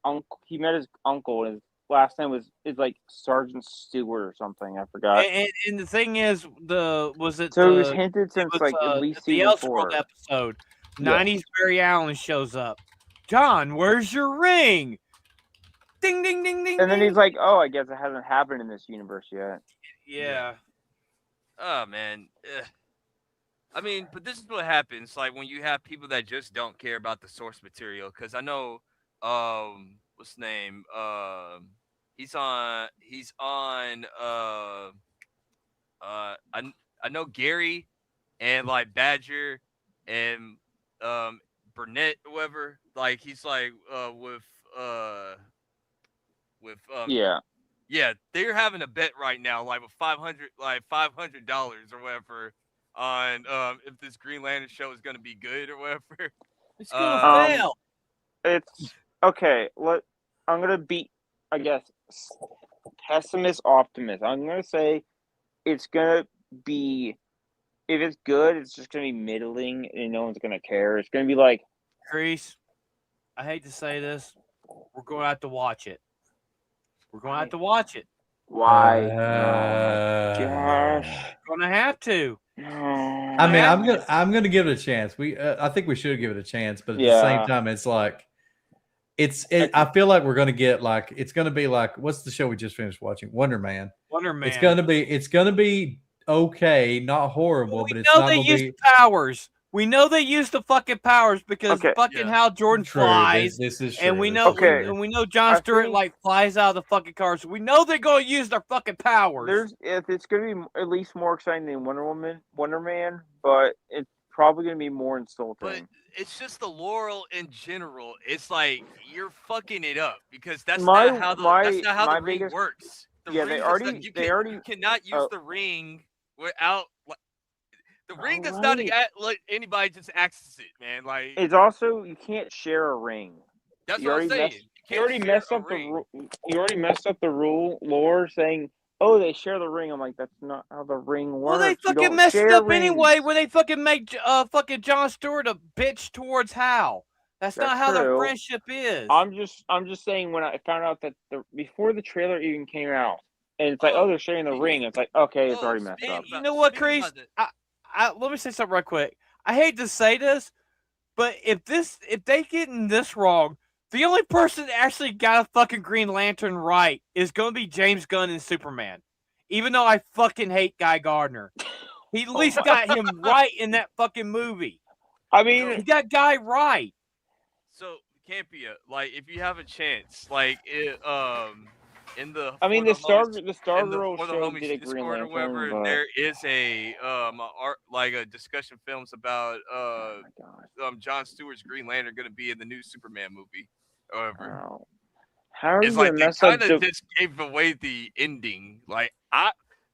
uncle. He met his uncle, and his last name was like Sergeant Stewart or something. I forgot. And the thing is, So it was hinted since like at least the season 4. Elseworld episode. 90s Barry Allen shows up. John, where's your ring? Ding ding ding ding. And then ding. he's like, "Oh, I guess it hasn't happened in this universe yet." Yeah. Oh man. I mean, but this is what happens. Like when you have people that just don't care about the source material. Because I know, what's his name? He's on. I know Gary, and like Badger, and Burnett, whoever. Like he's like yeah, they're having a bet right now, like with $500 or whatever, on if this Green Lantern show is gonna be good or whatever. It's gonna fail. It's okay. I'm gonna be, I guess, pessimist, optimist. I'm gonna say it's gonna be. If it's good, it's just gonna be middling, and no one's gonna care. It's gonna be like, Kreese, I hate to say this, we're going to have to watch it. We're going to have to watch it. why? Gosh, We're going to have to. no. I mean, I'm gonna give it a chance. I think we should give it a chance, but at the same time, it's like I feel like we're gonna get like it's gonna be like what's the show we just finished watching? Wonder Man. It's gonna be okay, not horrible, but it's not gonna be powers. We know they use the fucking powers because fucking Hal Jordan flies. This is and true. we know and we know John Stewart like flies out of the fucking car. So we know they're gonna use their fucking powers. It's gonna be at least more exciting than Wonder Man, but it's probably gonna be more insulting. But it's just the Laurel in general. It's like you're fucking it up because that's not how the ring works. You cannot use the ring without. The ring does not let anybody just access it, man. Like it's also you can't share a ring. That's what I'm saying. You already messed up the rule. Lore saying, "Oh, they share the ring." I'm like, that's not how the ring works. Well, they fucking messed it up anyway when they fucking make fucking John Stewart a bitch towards Hal. That's not how their friendship is. I'm just saying when I found out that before the trailer even came out, and it's like, oh, they're sharing the ring. It's like, okay, it's already messed up. You know what, Kreese? Let me say something right quick. I hate to say this, but if they getting this wrong, the only person that actually got a fucking Green Lantern right is going to be James Gunn in Superman. Even though I fucking hate Guy Gardner. He at least got him right in that fucking movie. I mean, he got Guy right. So, Campia, like, if you have a chance, like, in the the Stargirl show did a Green Lantern, or whatever, but... there is a discussion films about John Stewart's Green Lantern going to be in the new Superman movie. However, how are you like gonna they mess up? Kind of just gave away the ending. Like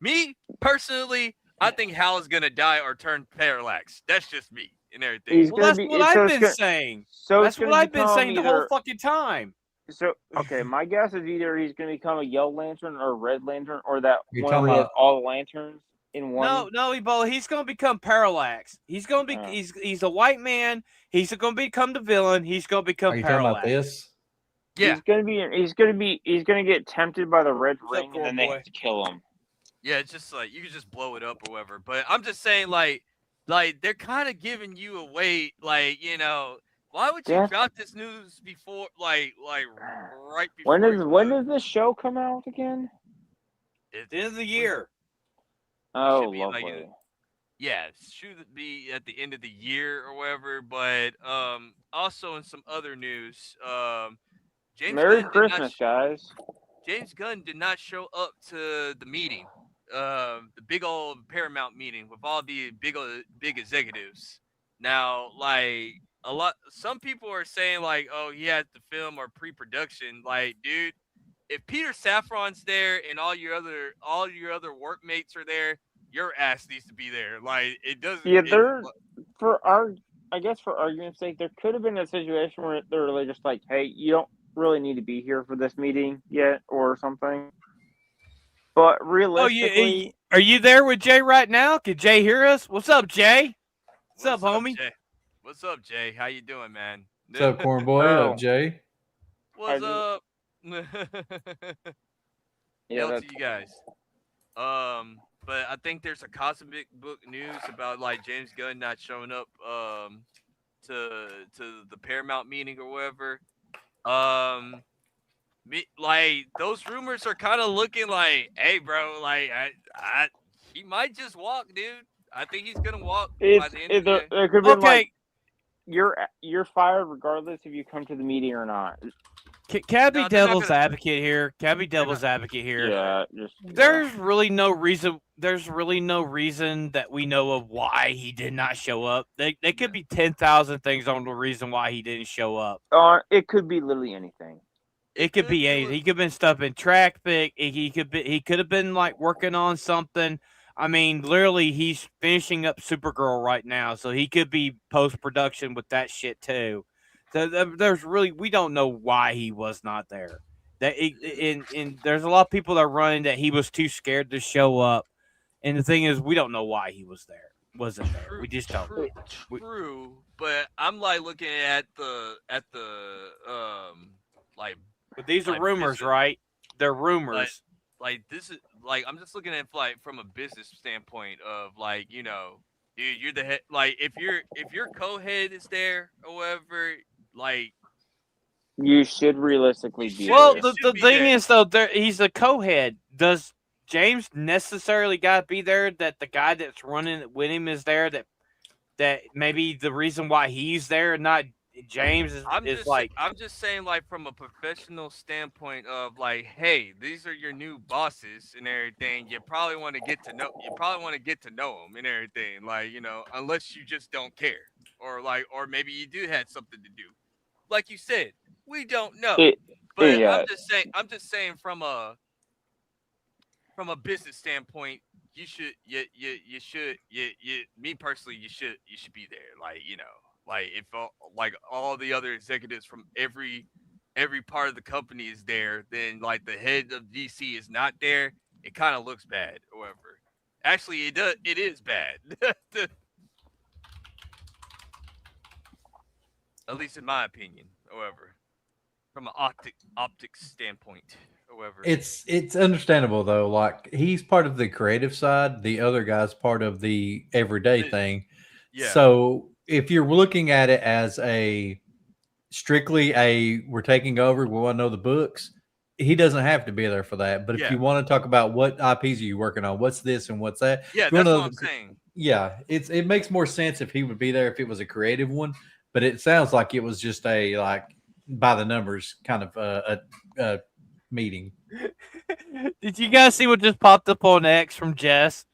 me personally, I think Hal is gonna die or turn parallax. That's just me and everything. That's what I've been saying. So that's what I've been saying the whole fucking time. So okay, my guess is either he's gonna become a Yellow Lantern or a Red Lantern or that You're one talking where he has about all the lanterns. in one. No, Ebola. He's gonna become Parallax. He's gonna be. Oh. He's a white man. He's gonna become the villain. He's gonna become Are you talking about Parallax. this? Yeah, He's gonna get tempted by the red What's up, ring, and then they boy? have to kill him. yeah. It's just like you can just blow it up or whatever. But I'm just saying, like they're kind of giving you away, like why would you Yeah. drop this news before, like right before? When does this show come out again? It, End of the year. Oh, should be like lovely. yeah, it should be at the end of the year or whatever. But also in some other news, James Merry Gunn did not Christmas, guys. James Gunn did not show up to the meeting, the big old Paramount meeting with all the big executives. Now, like some people are saying like, oh, he had to film or pre-production. Like, dude, if Peter Safran's there and all your other workmates are there, your ass needs to be there. Like, it doesn't. Yeah, I guess for argument's sake, there could have been a situation where they're really just like, hey, you don't really need to be here for this meeting yet, or something. But Oh, realistically, are you there with Jay right now? Can Jay hear us? What's up, Jay? What's up, homie? Jay? What's up, Jay? How you doing, man? What's up, corn boy? Oh. Up, Jay? What's I up? yeah, Hail that's to you guys. But I think there's a cosmic book news about like James Gunn not showing up to the Paramount meeting or whatever. Like those rumors are kind of looking like, hey, bro, like he might just walk, dude. I think he's gonna walk by the end of the day. there could have been Okay, like you're fired regardless if you come to the meeting or not. can I be No, they're not devil's gonna- advocate here? Can I be devil's advocate here? Yeah, There's really no reason. There's really no reason that we know of why he did not show up. They could be 10,000 things on the reason why he didn't show up. It could be literally anything. It could be anything. He could have been stuff in track pick. He could have been like working on something. I mean, literally, he's finishing up Supergirl right now, so he could be post production with that shit too. So there's really, we don't know why he was not there. And there's a lot of people that are running that he was too scared to show up. And the thing is, we don't know why he was there. Wasn't there? We just don't. True, but I'm like looking at the like. But these are like rumors, business- right? They're rumors. Like this is like I'm just looking at like from a business standpoint of like dude, you're the head. Like if your co-head is there or whatever, like You should realistically be. Well, It the should be thing there. is, though, he's a co-head. Does James necessarily got to be there? That the guy that's running it with him is there? That maybe the reason why he's there, not James, is I'm just saying like from a professional standpoint of like, hey, these are your new bosses and everything. You probably want to get to know them and everything. Like unless you just don't care or maybe you do have something to do. Like you said, we don't know. But yeah. I'm just saying from a business standpoint, you should me personally, you should be there. Like if all the other executives from every part of the company is there, then like the head of DC is not there. It kind of looks bad. However, actually, it is bad. At least in my opinion. However, from an optics standpoint. However, It's understandable though. Like he's part of the creative side, the other guy's part of the everyday thing. yeah. So if you're looking at it as strictly we're taking over, we want to know the books, he doesn't have to be there for that. But if you want to talk about what IPs are you working on, what's this and what's that, yeah, that's what I'm saying. Yeah, it makes more sense if he would be there if it was a creative one. But it sounds like it was just a like by the numbers kind of a meeting. Did you guys see what just popped up on X from Jess?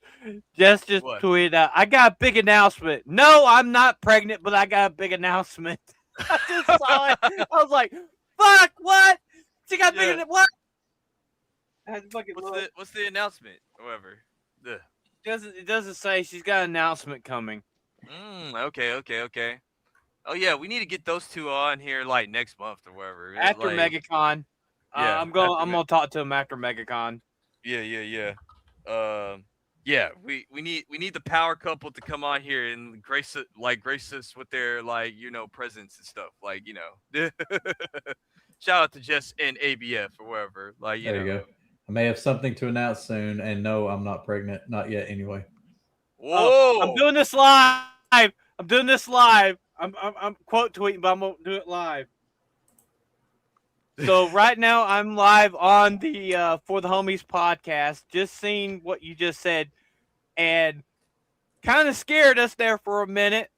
Jess just What? tweeted out, "I got a big announcement. No, I'm not pregnant, but I got a big announcement." I just saw it. I was like, "Fuck, what? She got big what?" I had to fucking look. What's the announcement? However, It doesn't say she's got an announcement coming. Okay. Oh yeah, we need to get those two on here like next month or whatever. After MegaCon. Yeah, I'm gonna talk to him after MegaCon. Yeah. Yeah, we need the power couple to come on here and grace us with their presence and stuff. Shout out to Jess and ABF or wherever. There you go. I may have something to announce soon, and no, I'm not pregnant. Not yet, anyway. Whoa! Oh, I'm doing this live. I'm quote tweeting, but I'm gonna do it live. So right now I'm live on the For the Homies podcast. Just seeing what you just said, and kind of scared us there for a minute.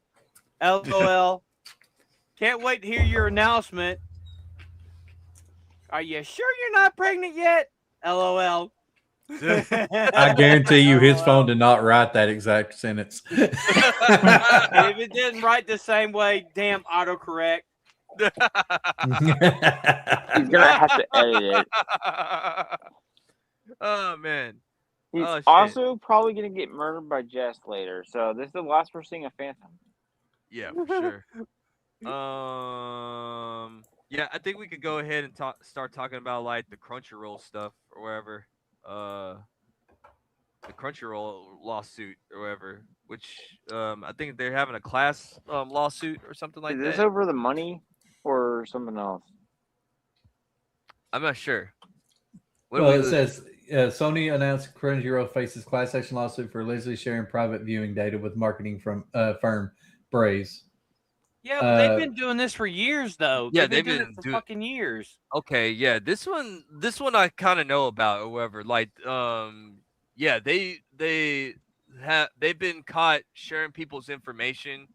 LOL. Can't wait to hear your announcement. Are you sure you're not pregnant yet? LOL. I guarantee you his phone did not write that exact sentence. If it didn't write the same way, damn autocorrect. He's gonna have to edit it. Oh man. He's Oh, shit. also probably gonna get murdered by Jess later. So this is the last we're seeing of Phantom. Yeah, for sure. Yeah, I think we could go ahead and start talking about like the Crunchyroll stuff or wherever. The Crunchyroll lawsuit or whatever, which I think they're having a class lawsuit or something like Is that. this over the money or something else? I'm not sure. Well, it says Sony announced Crunchyroll faces class action lawsuit for allegedly sharing private viewing data with marketing from firm Braze. Yeah, but they've been doing this for years, though. Yeah, they've been doing it for fucking years. Okay, yeah, this one I kind of know about. However, yeah, they've been caught sharing people's information,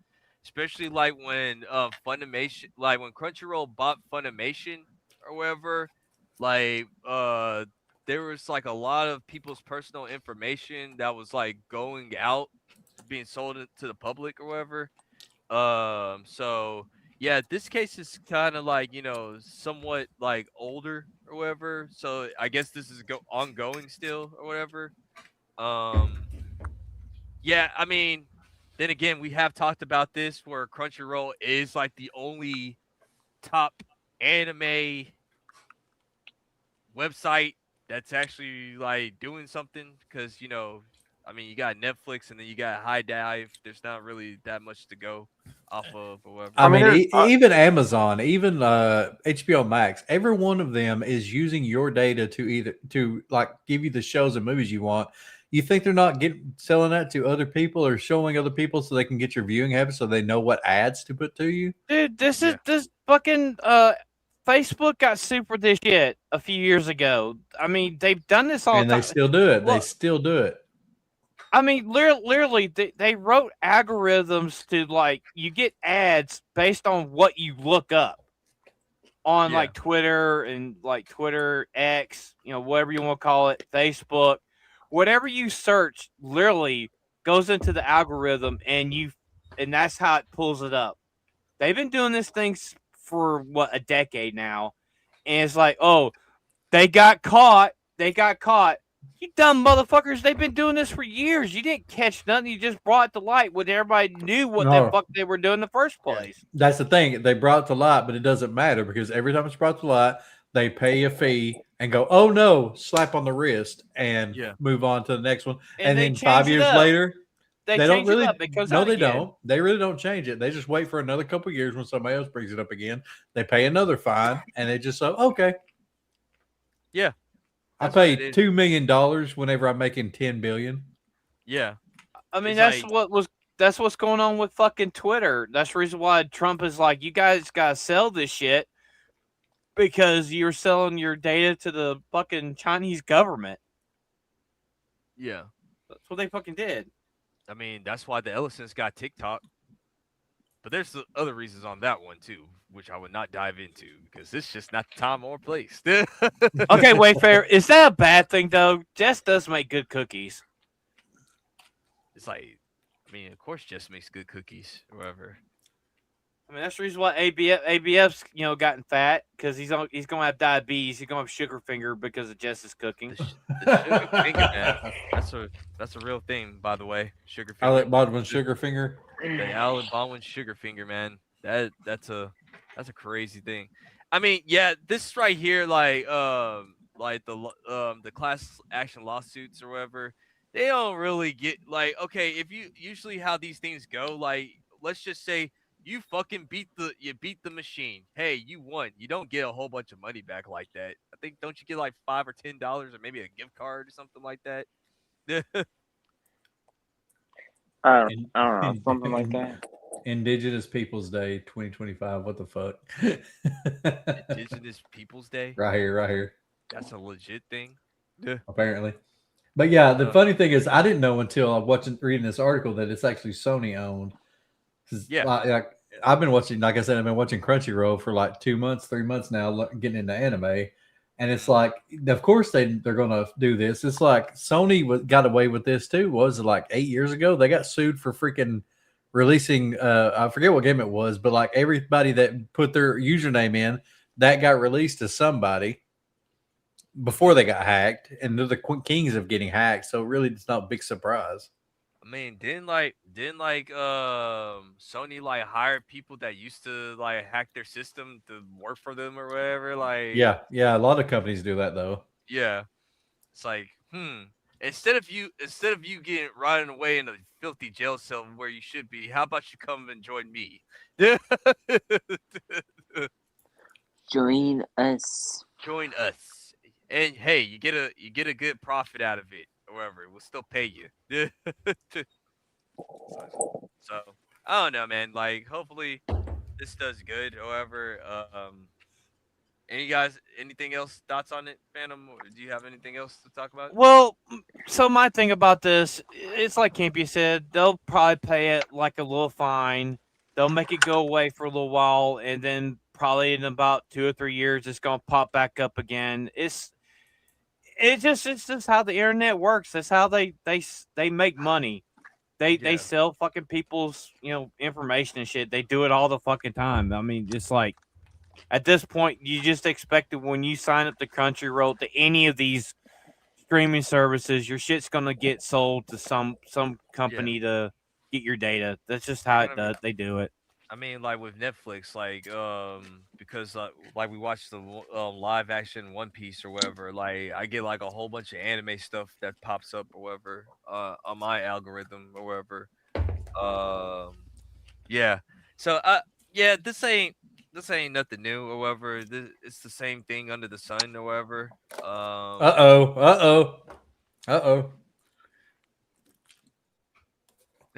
especially like when Funimation, like when Crunchyroll bought Funimation or whatever, there was like a lot of people's personal information that was like going out, being sold to the public or whatever. So yeah, this case is kind of like somewhat like older or whatever. So I guess this is ongoing still or whatever. Yeah, I mean, then again, we have talked about this where Crunchyroll is like the only top anime website that's actually like doing something because I mean, you got Netflix and then you got High Dive. There's not really that much to go off of or whatever. I mean, even Amazon, even HBO Max, every one of them is using your data to like give you the shows and movies you want. You think they're not selling that to other people or showing other people so they can get your viewing habits so they know what ads to put to you? Dude, this fucking Facebook got sued for this shit a few years ago. I mean, they've done this all the time. And they still do it. Look, they still do it. I mean, literally, they wrote algorithms to like you get ads based on what you look up on like Twitter and like Twitter X, whatever you want to call it, Facebook, whatever you search, literally goes into the algorithm and that's how it pulls it up. They've been doing this thing for a decade now, and it's like, oh, they got caught. You dumb motherfuckers, they've been doing this for years. You didn't catch nothing. You just brought it to light when everybody knew what the fuck they were doing in the first place. That's the thing. They brought it to light, but it doesn't matter because every time it's brought to light, they pay a fee and go, oh no, slap on the wrist and move on to the next one. And then 5 years later, they don't really. No, they don't. They really don't change it. They just wait for another couple of years when somebody else brings it up again. They pay another fine and they just say, okay. Yeah. I pay $2 million whenever I'm making $10 billion. Yeah, I mean that's what's going on with fucking Twitter. That's the reason why Trump is like, you guys gotta sell this shit because you're selling your data to the fucking Chinese government. Yeah, that's what they fucking did. I mean, that's why the Ellisons got TikTok. But there's other reasons on that one too, which I would not dive into because it's just not the time or place. Okay, Wayfair, is that a bad thing though? Jess does make good cookies. It's like, I mean, of course, Jess makes good cookies or whatever. I mean, that's the reason why ABF's gotten fat because he's gonna have diabetes. He's gonna have sugar finger because of Jess's cooking. The sugar finger, man. That's a real thing, by the way. Sugar finger. Alec Baldwin's sugar finger. The Alec Baldwin sugar finger, man. That's a crazy thing. I mean, yeah, this right here, like the class action lawsuits or whatever. they don't really get like okay, if you usually how these things go, like let's just say you fucking beat the machine. Hey, you won. You don't get a whole bunch of money back like that. I think don't you get like $5 or $10 or maybe a gift card or something like that? I don't know, something like that. Indigenous Peoples Day 2025. What the fuck? Indigenous Peoples Day. Right here, right here. That's a legit thing. Apparently. But yeah, the Uh, funny thing is, I didn't know until I was reading this article that it's actually Sony owned. Yeah. Like, I've been watching, like I said, I've been watching Crunchyroll for like 2 months, 3 months now, getting into anime, and it's like, of course they're gonna do this. It's like Sony got away with this too. Was it like 8 years ago? They got sued for freaking releasing. I forget what game it was, but like everybody that put their username in, that got released to somebody before they got hacked, and they're the kings of getting hacked. So really, it's not a big surprise. I mean, didn't Sony like hire people that used to like hack their system to work for them or whatever? Like Yeah, a lot of companies do that though. yeah. It's like, instead of you getting rotting away in a filthy jail cell where you should be, how about you come and join me? Join us. Join us. And hey, you get a good profit out of it. However, we'll still pay you. So I don't know, man. Like, hopefully this does good. However, anything else thoughts on it, Phantom? Or do you have anything else to talk about? Well, so my thing about this, it's like Campy said, they'll probably pay it like a little fine. They'll make it go away for a little while, and then probably in about 2 or 3 years, it's gonna pop back up again. It's just how the internet works. That's how they make money. They Yeah. sell fucking people's information and shit. They do it all the fucking time. I mean, it's like at this point, you just expect it when you sign up to Crunchyroll to any of these streaming services, your shit's gonna get sold to some company to get your data. That's just how it does. They do it. I mean, like with Netflix, because like we watched the live action One Piece or whatever. Like, I get like a whole bunch of anime stuff that pops up or whatever on my algorithm or whatever. Yeah. So yeah, this ain't nothing new or whatever. It's the same thing under the sun or whatever. Uh-oh.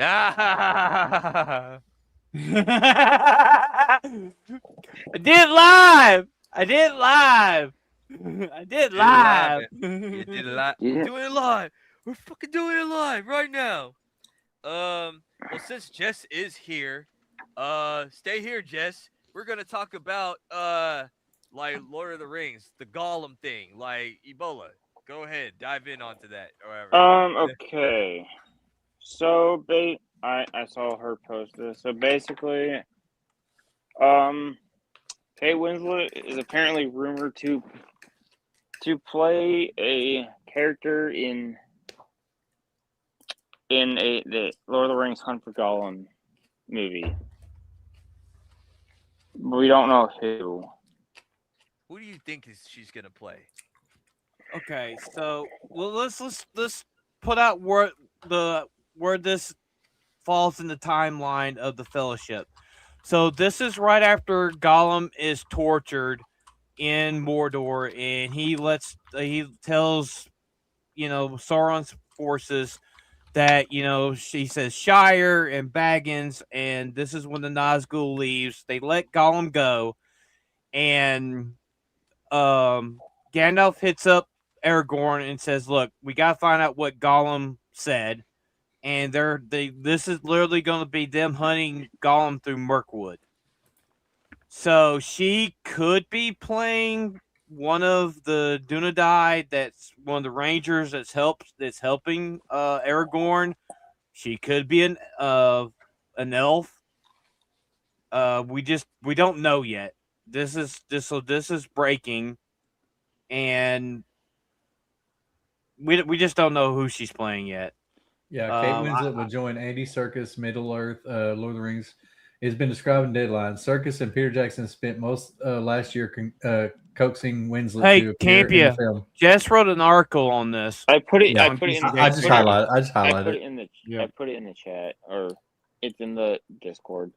I did live. I did live. I did live. You did a lot. Yeah. We're doing it live. We're fucking doing it live right now. Well, since Jess is here, stay here, Jess. We're gonna talk about like Lord of the Rings, the Gollum thing, like Ebola. Go ahead, dive in onto that. Or whatever. Okay. So I saw her post this. So basically, Kate Winslet is apparently rumored to play a character in the Lord of the Rings Hunt for Gollum movie. We don't know who. Who do you think she's gonna play? Okay, so well, let's put out where this falls in the timeline of the Fellowship. So this is right after Gollum is tortured in Mordor, and he tells Sauron's forces that she says Shire and Baggins, and this is when the Nazgul leaves. They let Gollum go, and Gandalf hits up Aragorn and says, "Look, we gotta find out what Gollum said." And this is literally going to be them hunting Gollum through Mirkwood. So she could be playing one of the Dunedain. That's one of the Rangers that's helping Aragorn. She could be an elf. We don't know yet. This is breaking, and we just don't know who she's playing yet. Yeah, Kate Winslet would join Andy Serkis, Middle Earth, Lord of the Rings. It's been described in Deadline. Serkis and Peter Jackson spent most last year coaxing Winslet Hey, to appear in the Campia, film. Jess wrote an article on this. I put it. Yeah. I put it in. I just highlighted. I put it it. in the. Yeah. I put it in the chat, or it's in the Discord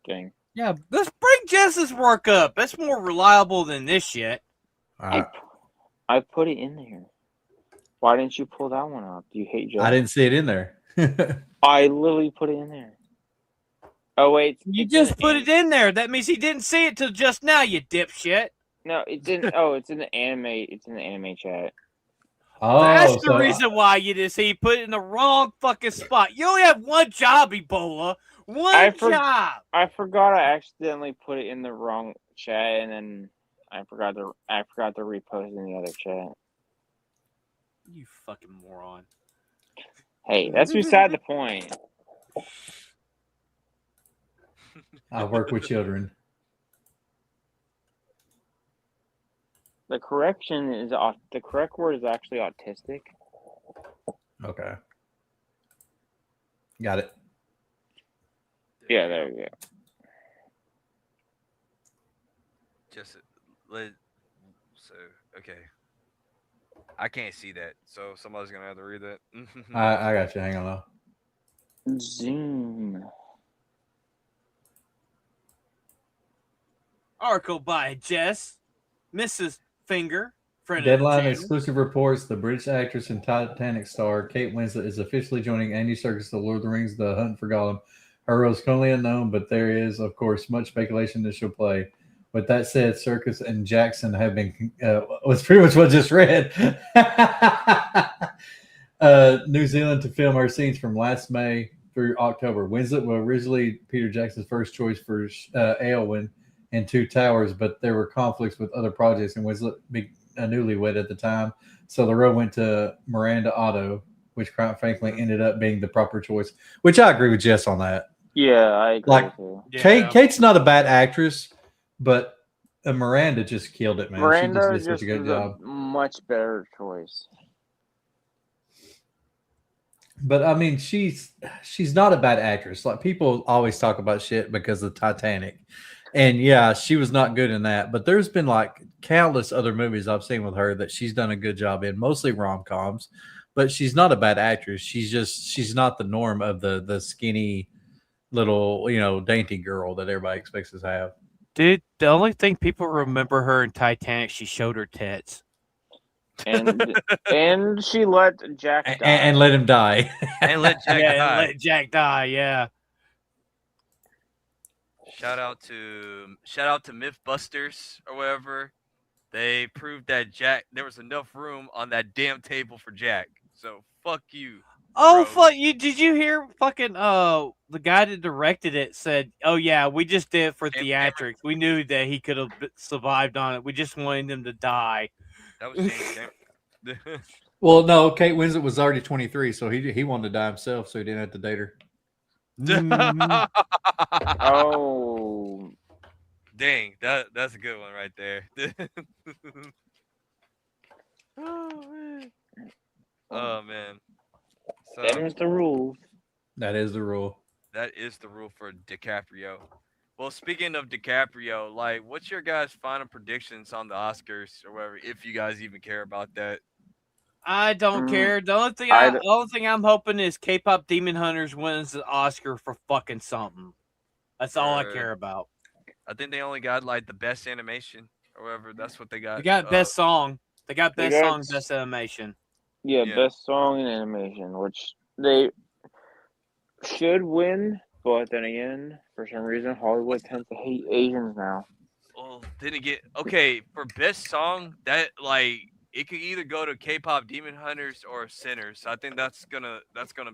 thing. Yeah, let's bring Jess's work up. That's more reliable than this shit. All right. I put it in there. Why didn't you pull that one up? Do you hate Jeff? I didn't see it in there. I literally put it in there. Oh wait, You just put it in there. That means he didn't see it till just now, you dipshit. No, it's in. Oh, it's in the anime. It's in the anime chat. Oh, That's the so reason why you didn't see. He put it in the wrong fucking spot. You only have one job, Ebola. One job. I forgot. I accidentally put it in the wrong chat, and then I forgot to repost it in the other chat. You fucking moron. Hey, that's beside the point. I work with children. The correction is the correct word is actually autistic. Okay. Got it. Yeah, there we go. Just let. So okay. I can't see that, so somebody's gonna have to read that. I got you. Hang on. Zoom. Article by Jess, Mrs. Finger, friend Deadline of the exclusive reports the British actress and Titanic star Kate Winslet is officially joining Andy Serkis' The Lord of the Rings: The Hunt for Gollum. Her role is currently unknown, but there is, of course, much speculation that she'll play. With that said, Serkis and Jackson have been was pretty much what I just read. New Zealand to film her scenes from last May through October. Winslet was originally Peter Jackson's first choice for Aylwin and Two Towers, but there were conflicts with other projects, and Winslet being a newlywed at the time, so the role went to Miranda Otto, which frankly ended up being the proper choice. Which I agree with Jess on that. Yeah, I agree Like, with you. Kate's not a bad actress, but Miranda just killed it, man. Miranda she just did such a good job. A much better choice. But I mean, she's not a bad actress. Like, people always talk about shit because of Titanic, and yeah, she was not good in that. But there's been like countless other movies I've seen with her that she's done a good job in, mostly rom-coms. But she's not a bad actress. She's not the norm of the skinny little, dainty girl that everybody expects us to have. Dude, the only thing people remember her in Titanic, she showed her tits. And she let Jack die. And let him die. And let Jack die. And let Jack die, yeah. Shout out to Mythbusters or whatever. They proved that there was enough room on that damn table for Jack. So fuck you. Oh, bro. fuck you! Did you hear? Fucking the guy that directed it said, "Oh yeah, we just did it for theatrics. We knew that he could have survived on it. We just wanted him to die." That was James Cameron. Well, no, Kate Winslet was already 23, so he wanted to die himself, so he didn't have to date her. Oh, dang! That's a good one right there. Oh man. So, that is the rule. That is the rule. That is the rule for DiCaprio. Well, speaking of DiCaprio, like, what's your guys' final predictions on the Oscars or whatever, if you guys even care about that? I don't care. The only thing I'm hoping is K-pop Demon Hunters wins the Oscar for fucking something. That's all I care about. I think they only got like the best animation or whatever. That's what they got. They got best song. They got best song, got- best animation. Yeah, best song and animation, which they should win, but then again, for some reason, Hollywood tends to hate Asians now. Well, then again, okay, for best song, that like it could either go to K-pop Demon Hunters or Sinners. So I think that's gonna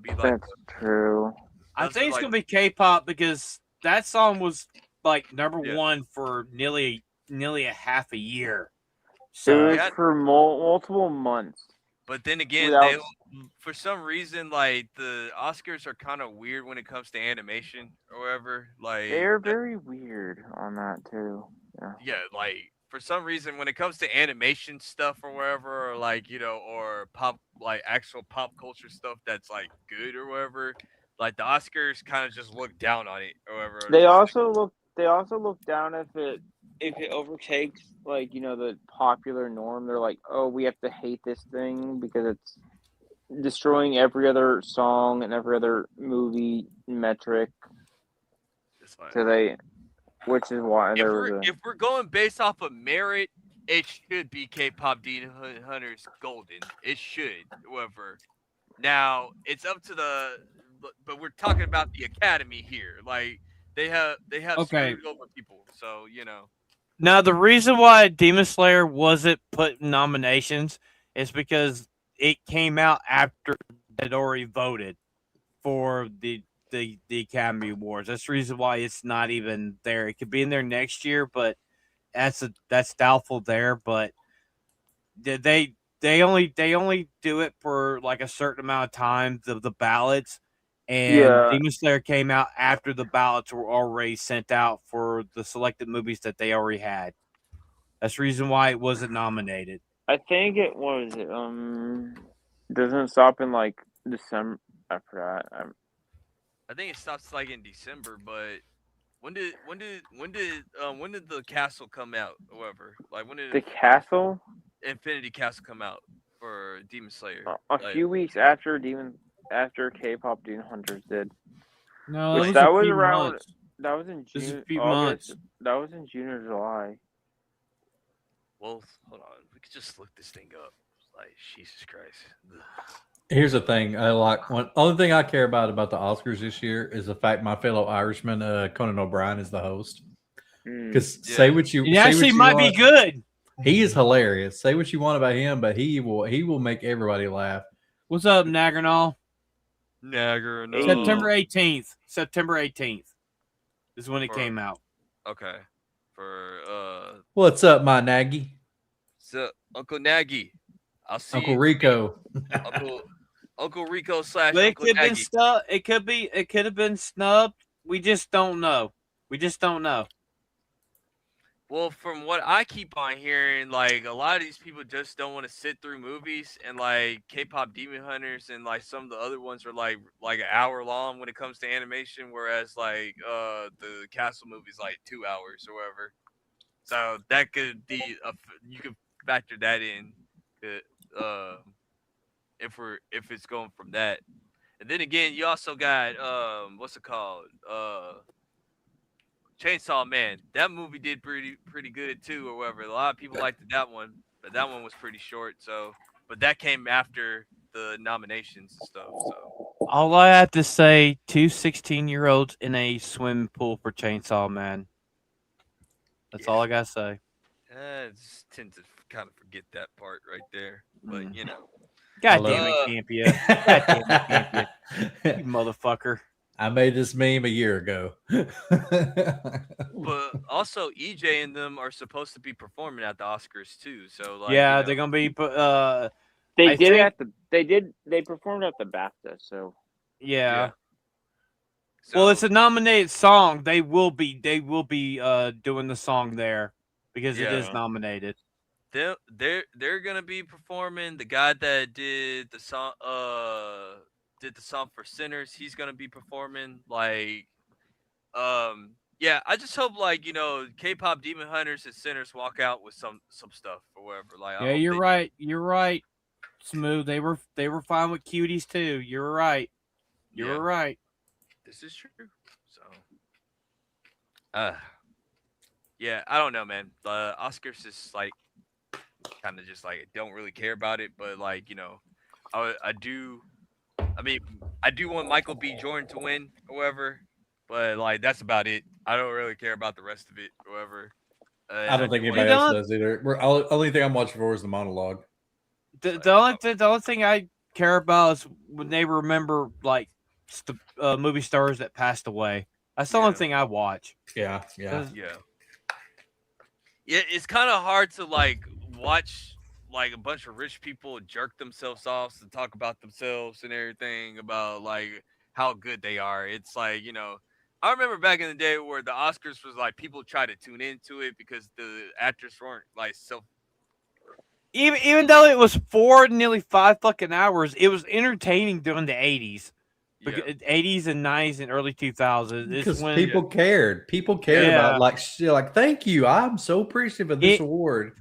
be like That's true. I think it's gonna be K-pop because that song was like number one for nearly a half a year. So it was for multiple months. But then again, for some reason, like the Oscars are kind of weird when it comes to animation or whatever. Like they're very weird on that too. Yeah, like for some reason when it comes to animation stuff or whatever, or like or pop, like actual pop culture stuff that's like good or whatever, like the Oscars kind of just look down on it or whatever. They also look down if it if it overtakes like the popular norm, they're like, oh, we have to hate this thing because it's destroying every other song and every other movie metric. It's fine. So they, which is why there was If we're going based off of merit, it should be K-pop Demon Hunters Golden. It should, however. Now it's up to but we're talking about the Academy here. Like they have Okay. screwed over people, so Now, the reason why Demon Slayer wasn't put in nominations is because it came out after they'd already voted for the Academy Awards. That's the reason why it's not even there. It could be in there next year, but that's doubtful there. But they only do it for like a certain amount of time, the ballots. And Demon Slayer came out after the ballots were already sent out for the selected movies that they already had. That's the reason why it wasn't nominated. I think it was doesn't stop in like December after that. I think it stops like in December. But when did the Castle come out? However, like when did The Castle Infinity Castle come out for Demon Slayer? a Like, few weeks after K-pop Demon Hunters did. No, Which it was that a was few around. months. That was in This is June. a few August. months. That was in June or July. well, hold on. We could just look this thing up. Like Jesus Christ. Ugh. Here's the thing. I like one. Only thing I care about the Oscars this year is the fact my fellow Irishman, Conan O'Brien, is the host. Because say what you It say actually what you might want. be good. He is hilarious. Say what you want about him, but he will make everybody laugh. What's up, Nagernal? Nagger, no. September 18th. September 18th is when it came out. Okay. For What's up, my Nagy? so Uncle Nagy. I'll see Uncle you. Rico. Uncle Rico / But it Uncle could have been Nagy. snubbed. It could have been snubbed. We just don't know. Well, from what I keep on hearing, like a lot of these people just don't want to sit through movies, and like K-pop Demon Hunters and like some of the other ones are like an hour long when it comes to animation, whereas like the Castle movie's like 2 hours or whatever. So that could be you could factor that in, uh, if it's going from that. And then again, you also got what's it called? Chainsaw Man. That movie did pretty good too. However, a lot of people liked that one, but that one was pretty short. So, but that came after the nominations and stuff. So, All I have to say, 2 16-year-olds in a swimming pool for Chainsaw Man. That's all I gotta say. I just tend to kind of forget that part right there. But you know, God damn it, Campia. God damn it, Campia. You motherfucker. I made this meme a year ago. but also EJ and them are supposed to be performing at the Oscars too. So like, Yeah, they're gonna be. They performed at the BAFTA. So Yeah. So, Well, it's a nominated song. They will be doing the song there because it is nominated. They're gonna be performing. The guy that did the song for Sinners, he's gonna be performing. Like, yeah, I just hope like K-pop Demon Hunters and Sinners walk out with some stuff or whatever. Like, Yeah, you're right. You're right. Smooth. They were fine with cuties too. You're right. You're right. This is true. So, yeah, I don't know, man. The Oscars is like kind of just like don't really care about it, but like I do. I mean, I do want Michael B. Jordan to win, however, but like that's about it. I don't really care about the rest of it, however. I don't think anybody else does either. Only thing I'm watching for is the monologue. The only thing I care about is when they remember like movie stars that passed away. That's the only thing I watch. Yeah. It's kind of hard to like watch like a bunch of rich people jerk themselves off to talk about themselves and everything about like how good they are. It's like I remember back in the day where the Oscars was like people try to tune into it because the actors weren't like so. Even though it was nearly 5 fucking hours, it was entertaining during the 80s. Because 80s and 90s and early 2000s. Because when people cared. People cared about like thank you. I'm so appreciative of this award.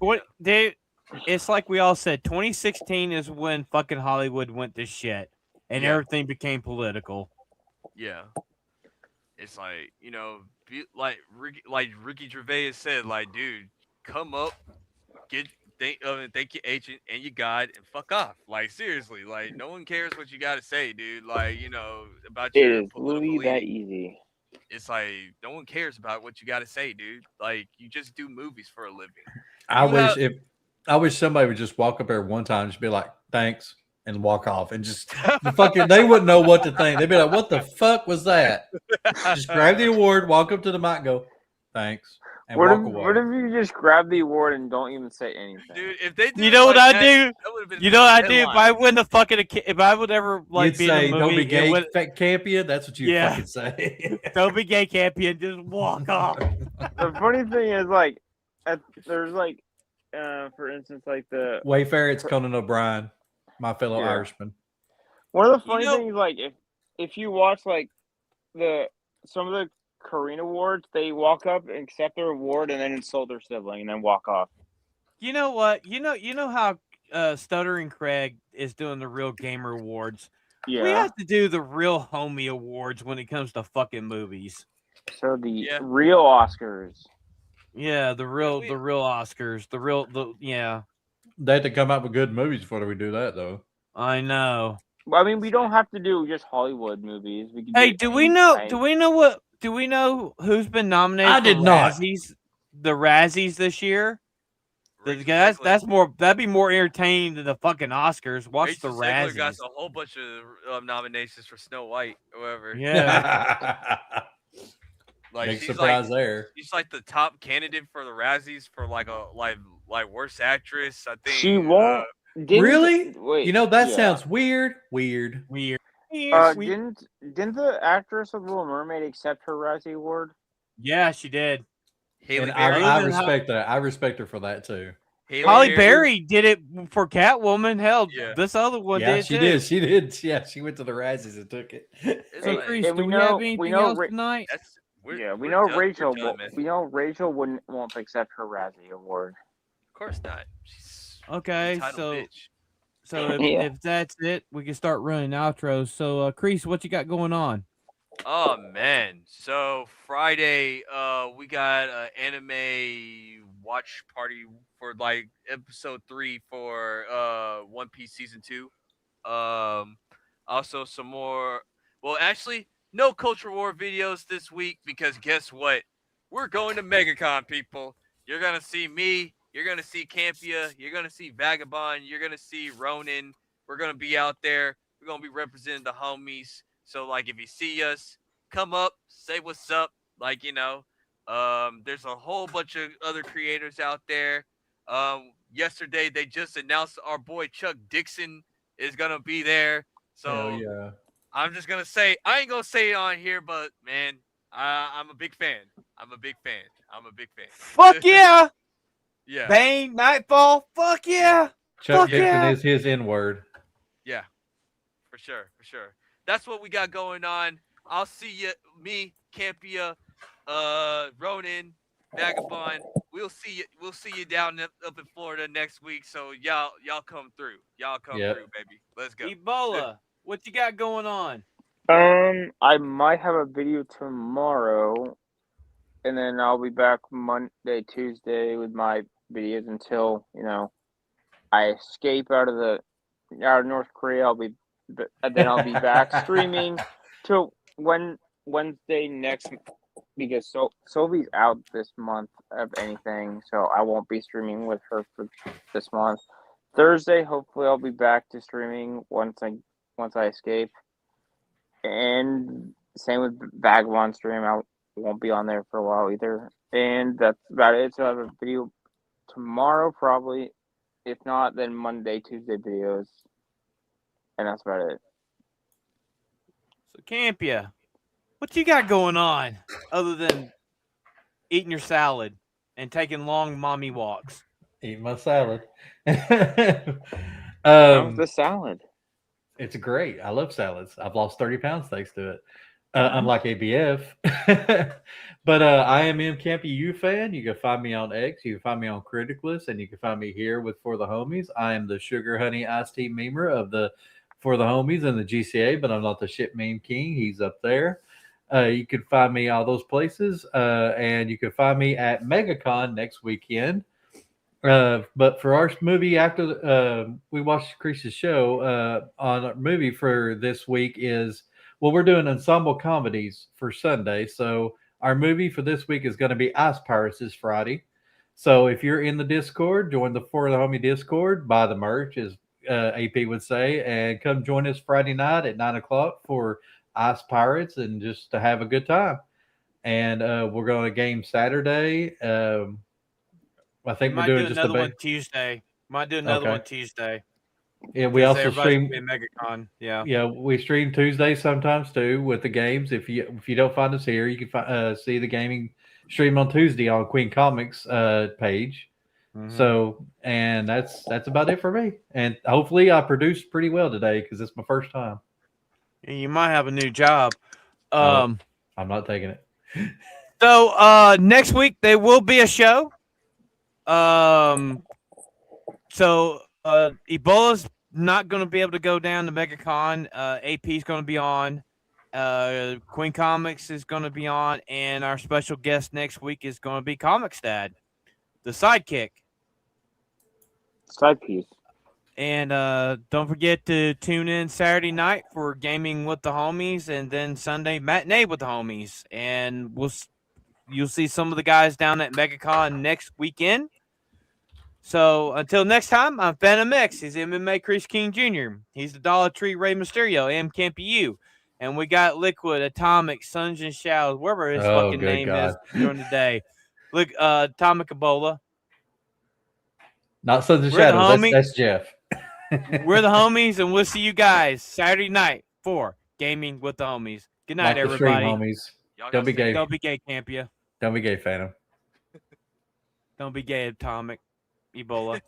It's like we all said. 2016 is when fucking Hollywood went to shit and everything became political. Yeah. It's like, like Ricky Gervais said, like, dude, come up, thank your agent and your guide and fuck off. Like, seriously, like, no one cares what you got to say, dude. Like, about It your is political literally that leaning. easy. It's like no one cares about what you got to say, dude. Like, you just do movies for a living. I wish somebody would just walk up there one time and just be like, thanks, and walk off and just they wouldn't know what to think. They'd be like, what the fuck was that? Just grab the award, walk up to the mic, and go, thanks, and walk away. What if you just grab the award and don't even say anything? Dude, if they did, you know what I do? That you know what I do? If I win the fucking, if I would ever like You'd be say, in a movie, don't be gay, Campia. That's what you fucking say. Don't be gay, Campia, and just walk off. The funny thing is, like, there's like, for instance, like the Wayfair. It's Conan O'Brien, my fellow Irishman. One of the funny things, like, if you watch like some of the Korean awards, they walk up and accept their award and then insult their sibling and then walk off. You know what? You know how Stuttering Craig is doing the Real Gamer Awards. Yeah. We have to do the Real Homie Awards when it comes to fucking movies. So the real Oscars. Yeah, the real Oscars. They have to come out with good movies before we do that, though. I know. I mean, we don't have to do just Hollywood movies. We can do we know who's been nominated I did for not. The Razzies this year? That'd be more entertaining than the fucking Oscars. Watch Rachel the Zegler Razzies. got a whole bunch of nominations for Snow White, however. Yeah. Like, big surprise there. She's like the top candidate for the Razzies for like worst actress. I think she won't. Really? Wait, that sounds weird. Weird. Didn't the actress of Little Mermaid accept her Razzie Award? Yeah, she did. And I respect that. I respect her for that too. Halle Berry did it for Catwoman. Hell, this other one did she too. did. She did. Yeah, she went to the Razzies and took it. So, Chris, do we have anything else tonight? We know Rachel. We know Rachel won't accept her Razzie Award. Of course not. She's okay. So if that's it, we can start running outros. So, Kreese, what you got going on? Oh man! So Friday, we got an anime watch party for like episode 3 for One Piece season 2. Also some more. Well, actually, no Culture War videos this week because guess what? We're going to MegaCon, people. You're gonna see me. You're gonna see Campia. You're gonna see Vagabond. You're gonna see Ronin. We're gonna be out there. We're gonna be representing the homies. So, like, if you see us, come up, say what's up. Like, there's a whole bunch of other creators out there. Yesterday, they just announced our boy Chuck Dixon is going to be there. So, yeah. I'm just going to say, I ain't going to say it on here, but, man, I'm a big fan. I'm a big fan. Fuck yeah. Yeah. Bane, Nightfall. Fuck yeah. Chuck Dixon is his N-word. Yeah. For sure. That's what we got going on. I'll see you, me, Campia, Ronin, Vagabond. We'll see you down up in Florida next week. So y'all come through. Through, baby. Let's go. Ebola, what you got going on? I might have a video tomorrow, and then I'll be back Monday, Tuesday with my videos until I escape out of North Korea. Then I'll be back streaming till Wednesday next, because Sylvie's out this month of anything, so I won't be streaming with her for this month. Thursday, hopefully, I'll be back to streaming once I escape, and same with Vagabond stream. I won't be on there for a while either, and that's about it. So I have a video tomorrow, probably. If not, then Monday, Tuesday videos. And that's about it. So, Campia, what you got going on other than eating your salad and taking long mommy walks? Eating my salad. How's the salad? It's great. I love salads. I've lost 30 pounds thanks to it. Unlike ABF. But I am M Campy U fan. You can find me on X. You can find me on Criticless, and you can find me here with For the Homies. I am the Sugar Honey Iced Tea memer of the For the Homies and the GCA, but I'm not the shit meme king. He's up there. You can find me all those places, and you can find me at MegaCon next weekend. But for our movie after we watched Kreese's show, on our movie for this week is we're doing ensemble comedies for Sunday. So our movie for this week is going to be Ice Pirates this Friday. So if you're in the Discord, join the For the Homie Discord, buy the merch, as AP would say, and come join us Friday night at 9:00 for Ice Pirates and just to have a good time. And we're going to game Saturday. I think we're doing just another one Tuesday. Might do another one Tuesday. Yeah, we also everybody's stream gonna be MegaCon. Yeah, Yeah, we stream Tuesday sometimes too with the games. If you don't find us here, you can see the gaming stream on Tuesday on Queen Comics page. Mhm. So, and that's about it for me. And hopefully, I produced pretty well today because it's my first time. you might have a new job. I'm not taking it. So next week there will be a show. So Ebola's not going to be able to go down to MegaCon. AP is going to be on. Queen Comics is going to be on, and our special guest next week is going to be Comics Dad, the sidekick. Side piece. And don't forget to tune in Saturday night for Gaming with the Homies, and then Sunday matinee with the homies. And you'll see some of the guys down at MegaCon next weekend. So until next time, I'm Phantom X. He's MMA-Kreese-King Jr. He's the Dollar Tree Rey Mysterio, M. Campy U. And we got Liquid, Atomic, Suns and Shadows, wherever his fucking name is during the day. Look, Atomic Ebola. Not Sons and We're the Shadows. homie. That's Jeff. We're the homies, and we'll see you guys Saturday night for Gaming with the Homies. Good night, Like the stream, everybody. homies. Don't be gay. Don't be gay, Campia. Don't be gay, Phantom. Don't be gay, Atomic. Ebola.